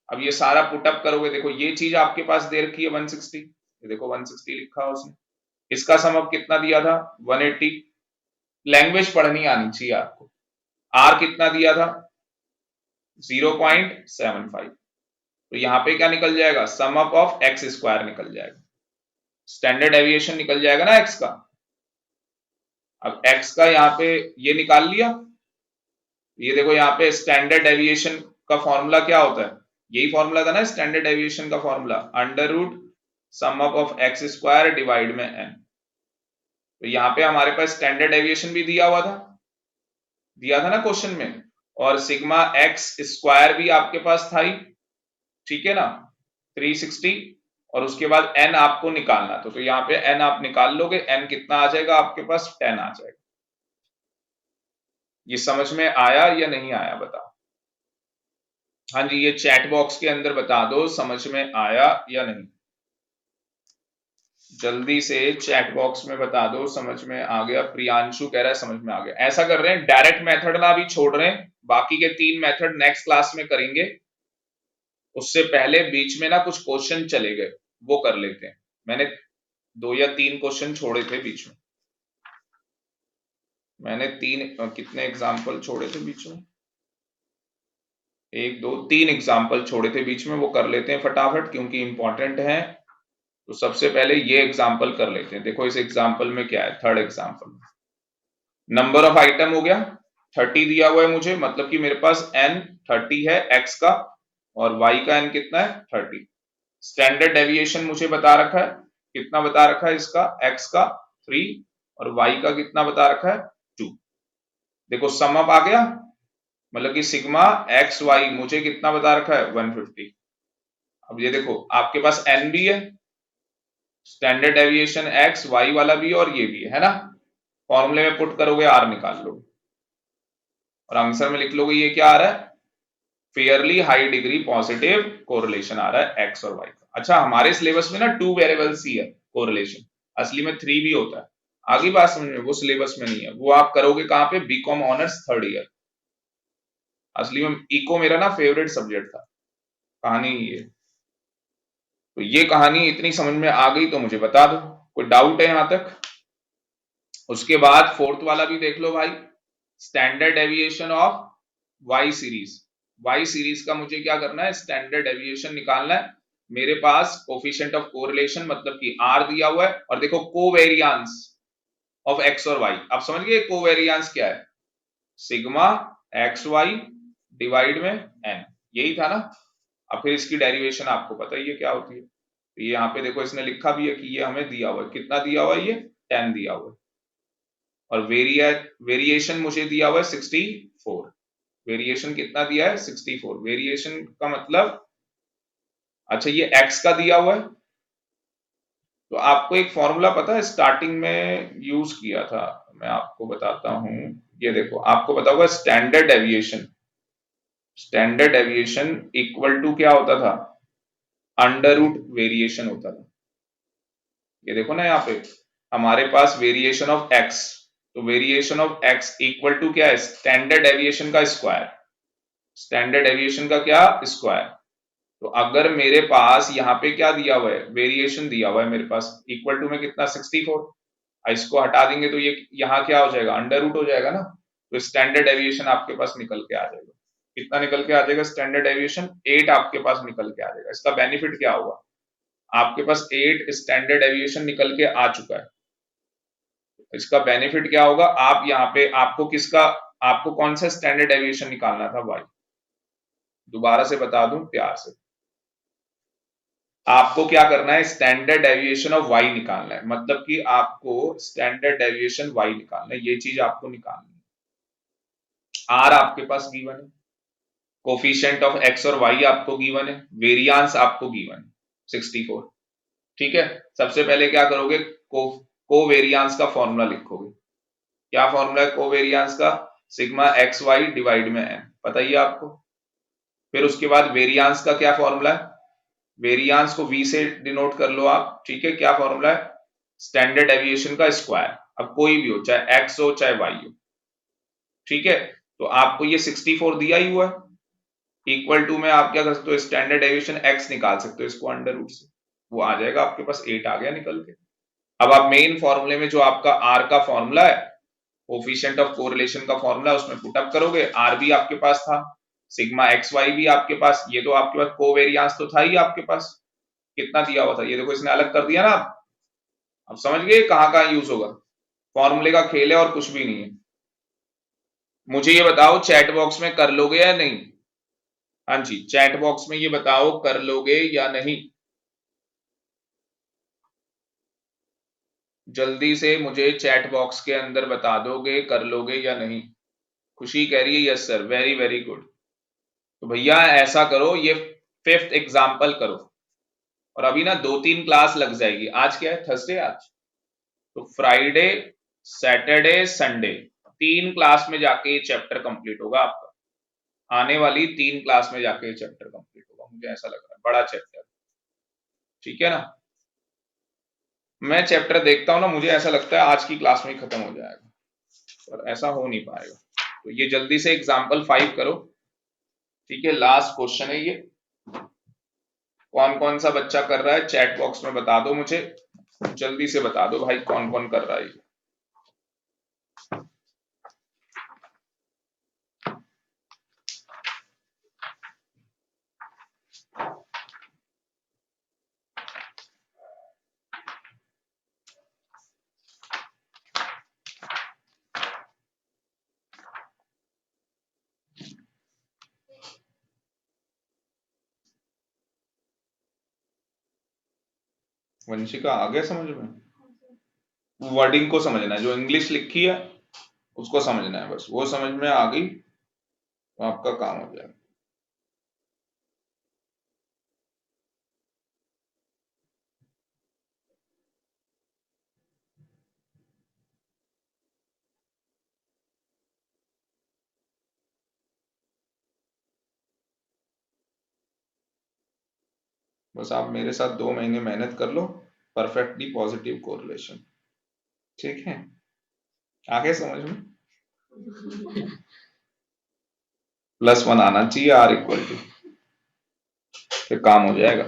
अब ये सारा पुटअप करोगे, देखो ये चीज आपके पास दे रखी है 160, ये देखो 160 लिखा है उसने, इसका सम अप कितना दिया था 180, लैंग्वेज पढ़नी आनी चाहिए आपको, आर कितना दिया था 0.75, तो यहाँ पे क्या निकल जाएगा, सम अप ऑफ एक्स स्क्वायर निकल जाएगा, स्टैंडर्ड डेविएशन निकल जाएगा ना एक्स का, अब एक्स का यहाँ पे ये निकाल लिया, ये देखो यहाँ पे स्टैंडर्ड डेविएशन का फॉर्मूला क्या होता है, यही फॉर्मूला था ना स्टैंडर्ड डेविएशन का formula, under root sum up of X square divide में एन, तो यहाँ पे हमारे पास स्टैंडर्ड डेविएशन भी दिया था ना क्वेश्चन में, और सिग्मा एक्स स्क्वायर भी आपके पास था ही, ठीक है ना 360, और उसके बाद एन आपको निकालना, तो यहाँ पे एन आप निकाल लोगे, एन कितना आ जाएगा आपके पास 10 आ जाएगा। ये समझ में आया या नहीं आया बताओ, हाँ जी, ये चैट बॉक्स के अंदर बता दो समझ में आया या नहीं। जल्दी से चैट बॉक्स में बता दो समझ में आ गया। प्रियांशु कह रहा है समझ में आ गया। ऐसा कर रहे हैं, डायरेक्ट मेथड ना अभी छोड़ रहे हैं, बाकी के 3 मेथड नेक्स्ट क्लास में करेंगे। उससे पहले बीच में ना कुछ क्वेश्चन चले गए, वो कर लेते हैं। मैंने 2 या 3 क्वेश्चन छोड़े थे बीच में। मैंने 3 कितने एग्जाम्पल छोड़े थे बीच में, 1 2 3 एग्जाम्पल छोड़े थे बीच में, वो कर लेते हैं फटाफट क्योंकि इंपॉर्टेंट है। तो सबसे पहले ये एग्जाम्पल कर लेते हैं। देखो इस एग्जाम्पल में क्या है, third example, number of item हो गया 30 दिया हुआ है मुझे, मतलब कि मेरे पास n 30 है x का और y का n कितना है 30। स्टैंडर्ड डेविएशन मुझे बता रखा है, कितना बता रखा है इसका, x का 3 और y का कितना बता रखा है 2। देखो सम अप आ गया, मतलब कि सिग्मा एक्स वाई मुझे कितना बता रखा है 150। अब ये देखो आपके पास n भी है, स्टैंडर्ड डेविएशन x y वाला भी और ये भी है ना। फॉर्मूले में पुट करोगे r निकाल लो और आंसर में लिख लोगे ये क्या आ रहा है, fairly high degree positive correlation आ रहा है x और y का। अच्छा हमारे सिलेबस में ना 2 वेरिएबल्स ही है कोरिलेशन, असली में 3 भी होता है। आगे बात समझ में, वो सिलेबस में नहीं है, वो आप करोगे कहां पे, बीकॉम ऑनर्स 3rd ईयर। असली में इको मेरा ना फेवरेट सब्जेक्ट था। कहानी ये, तो ये कहानी इतनी समझ में आ गई तो मुझे बता दो, कोई डाउट है यहां तक। उसके बाद 4th वाला भी देख लो भाई, standard deviation of Y series. Y series का मुझे क्या करना है, स्टैंडर्ड डेविएशन निकालना है। मेरे पास कोफिशिएंट ऑफ कोरिलेशन मतलब कि आर दिया हुआ है, और देखो कोवेरियांस ऑफ एक्स और वाई। आप समझ गए कोवेरियांस क्या है, सिग्मा एक्स वाई डिवाइड में एन, यही था ना। अब फिर इसकी डेरिवेशन आपको पता ही है क्या होती है। तो ये यहाँ पे देखो इसने लिखा भी है कि ये हमें दिया हुआ है, कितना दिया हुआ है, ये 10 दिया हुआ है। और वेरिएशन मुझे दिया हुआ है 64। वेरिएशन कितना दिया है 64। वेरिएशन का मतलब, अच्छा ये x का दिया हुआ है, तो आपको एक फॉर्मूला पता है स्टार्टिंग में यूज किया था, मैं आपको बताता हूं। ये देखो आपको पता होगा standard deviation, standard deviation equal to क्या होता था, अंडर रूट वेरिएशन होता था। ये देखो ना यहाँ पे हमारे पास वेरिएशन ऑफ x, तो variation of x equal to क्या है, स्टैंडर्ड डेविएशन का स्क्वायर। स्टैंडर्ड डेविएशन का क्या, स्क्वायर। तो अगर मेरे पास यहाँ पे क्या दिया हुआ है, वेरिएशन दिया हुआ है मेरे पास इक्वल टू में कितना 64, इसको हटा देंगे तो ये यहाँ क्या हो जाएगा, अंडर रूट हो जाएगा ना। तो स्टैंडर्ड डेविएशन आपके पास निकल के आ जाएगा, कितना निकल के आ जाएगा स्टैंडर्ड डेविएशन, 8 आपके पास निकल के आ जाएगा। इसका बेनिफिट क्या होगा, आपके पास 8 स्टैंडर्ड डेविएशन निकल के आ चुका है। इसका बेनिफिट क्या होगा, आप यहाँ पे आपको किसका, आपको कौन सा स्टैंडर्ड डेविएशन निकालना था भाई, दोबारा से बता दूं प्यार से, आपको क्या करना है, स्टैंडर्ड डेविएशन ऑफ वाई निकालना है। मतलब कि आपको स्टैंडर्ड डेविएशन वाई निकालना है, ये चीज आपको निकालनी है। आर आपके पास गिवन है, कोफिशिएंट ऑफ एक्स और वाई आपको गिवन है, वेरियांस आपको गिवन है 64। ठीक है, सबसे पहले क्या करोगे, कोवेरियांस का फॉर्मूला लिखोगे। क्या फॉर्मूला है कोवेरियांस का, सिग्मा एक्स वाई डिवाइड में एन, पता ही है आपको। फिर उसके बाद वेरियांस का क्या फॉर्मूला है, वेरियांस को v से डिनोट कर लो आप, ठीक है। क्या फॉर्मूला है, स्टैंडर्ड डेविएशन का स्क्वायर। अब कोई भी हो, चाहे x हो चाहे y हो, ठीक है। तो आपको ये 64 दिया ही हुआ है, इक्वल टू में आप क्या कर सकते हो, स्टैंडर्ड डेविएशन x निकाल सकते हो इसको अंडर रूट से, वो आ जाएगा आपके पास 8 आ गया निकल के। अब आप मेन फॉर्मूले में जो आपका r का फॉर्मूला है, कोफिशिएंट ऑफ कोरिलेशन का फॉर्मूला, उसमें पुटअप करोगे। r भी आपके पास था, सिग्मा एक्स वाई भी आपके पास, ये तो आपके पास कोवेरियांस तो था ही आपके पास, कितना दिया हुआ था, ये देखो इसने अलग कर दिया ना। अब समझ गए कहां कहां यूज होगा, फॉर्मूले का खेल है और कुछ भी नहीं है। मुझे ये बताओ चैट बॉक्स में कर लोगे या नहीं, हाँ जी चैट बॉक्स में ये बताओ कर लोगे या नहीं, जल्दी से मुझे चैट बॉक्स के अंदर बता दोगे कर लोगे या नहीं। खुशी कह रही है yes sir, very very good. तो भैया ऐसा करो, ये 5th एग्जाम्पल करो, और अभी ना 2-3 क्लास लग जाएगी। आज क्या है, थर्सडे आज, तो फ्राइडे सैटरडे संडे 3 क्लास में जाके ये चैप्टर कंप्लीट होगा आपका। आने वाली 3 क्लास में जाके चैप्टर कंप्लीट होगा, मुझे ऐसा लग रहा है, बड़ा चैप्टर। ठीक है ना, मैं चैप्टर देखता हूँ ना, मुझे ऐसा लगता है आज की क्लास में ही खत्म हो जाएगा, पर ऐसा हो नहीं पाएगा। तो ये जल्दी से एग्जाम्पल 5 करो। ठीक है, लास्ट क्वेश्चन है ये। कौन कौन सा बच्चा कर रहा है चैट बॉक्स में बता दो मुझे, जल्दी से बता दो भाई कौन कौन कर रहा है ये। वंशिका आ गया समझ में? वर्डिंग को समझना है, जो इंग्लिश लिखी है उसको समझना है, बस वो समझ में आ गई तो आपका काम हो जाएगा। बस आप मेरे साथ 2 महीने मेहनत कर लो, परफेक्टली पॉजिटिव कोरिलेशन। ठीक है, आगे समझ में? +1 आना चाहिए, R इक्वल टू, फिर काम हो जाएगा।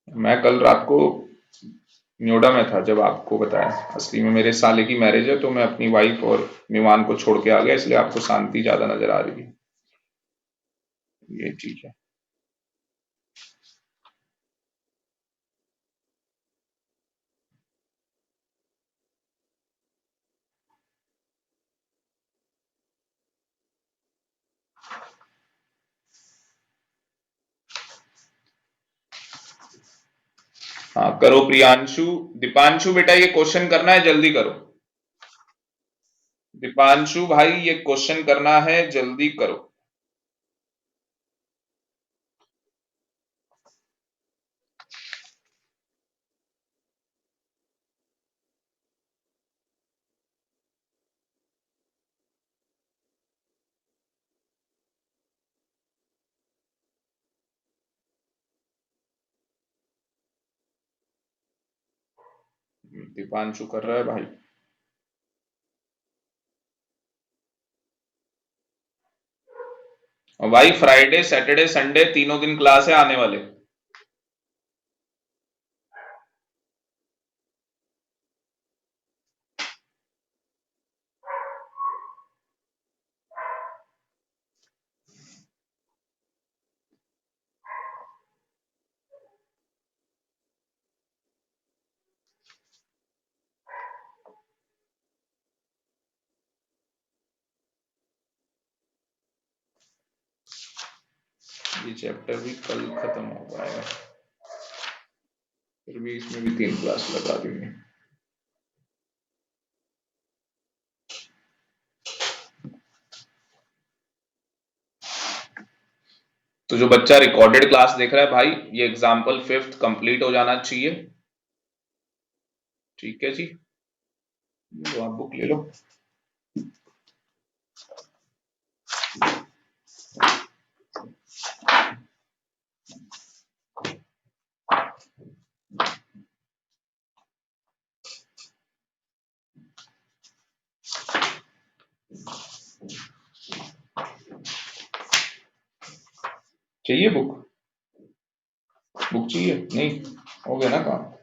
मैं कल रात को नोएडा में था जब आपको बताया, असली में मेरे साले की मैरिज है, तो मैं अपनी वाइफ और मेहमान को छोड़ के आ गया, इसलिए आपको शांति ज्यादा नजर आ रही है, ये ठीक है। हाँ करो प्रियांशु। दीपांशु बेटा ये क्वेश्चन करना है, जल्दी करो। दीपांशु भाई ये क्वेश्चन करना है, जल्दी करो। दीपांशु कर रहा है भाई। और भाई फ्राइडे सैटरडे संडे तीनों दिन क्लास है आने वाले। ये चैप्टर भी कल खत्म हो पाएगा, फिर भी इसमें भी 3 क्लास लगा देंगे। तो जो बच्चा रिकॉर्डेड क्लास देख रहा है भाई, ये एग्जाम्पल 5th कंप्लीट हो जाना चाहिए। ठीक है जी, तो आप बुक ले लो। चाहिए बुक? बुक चाहिए? नहीं हो गया ना काम?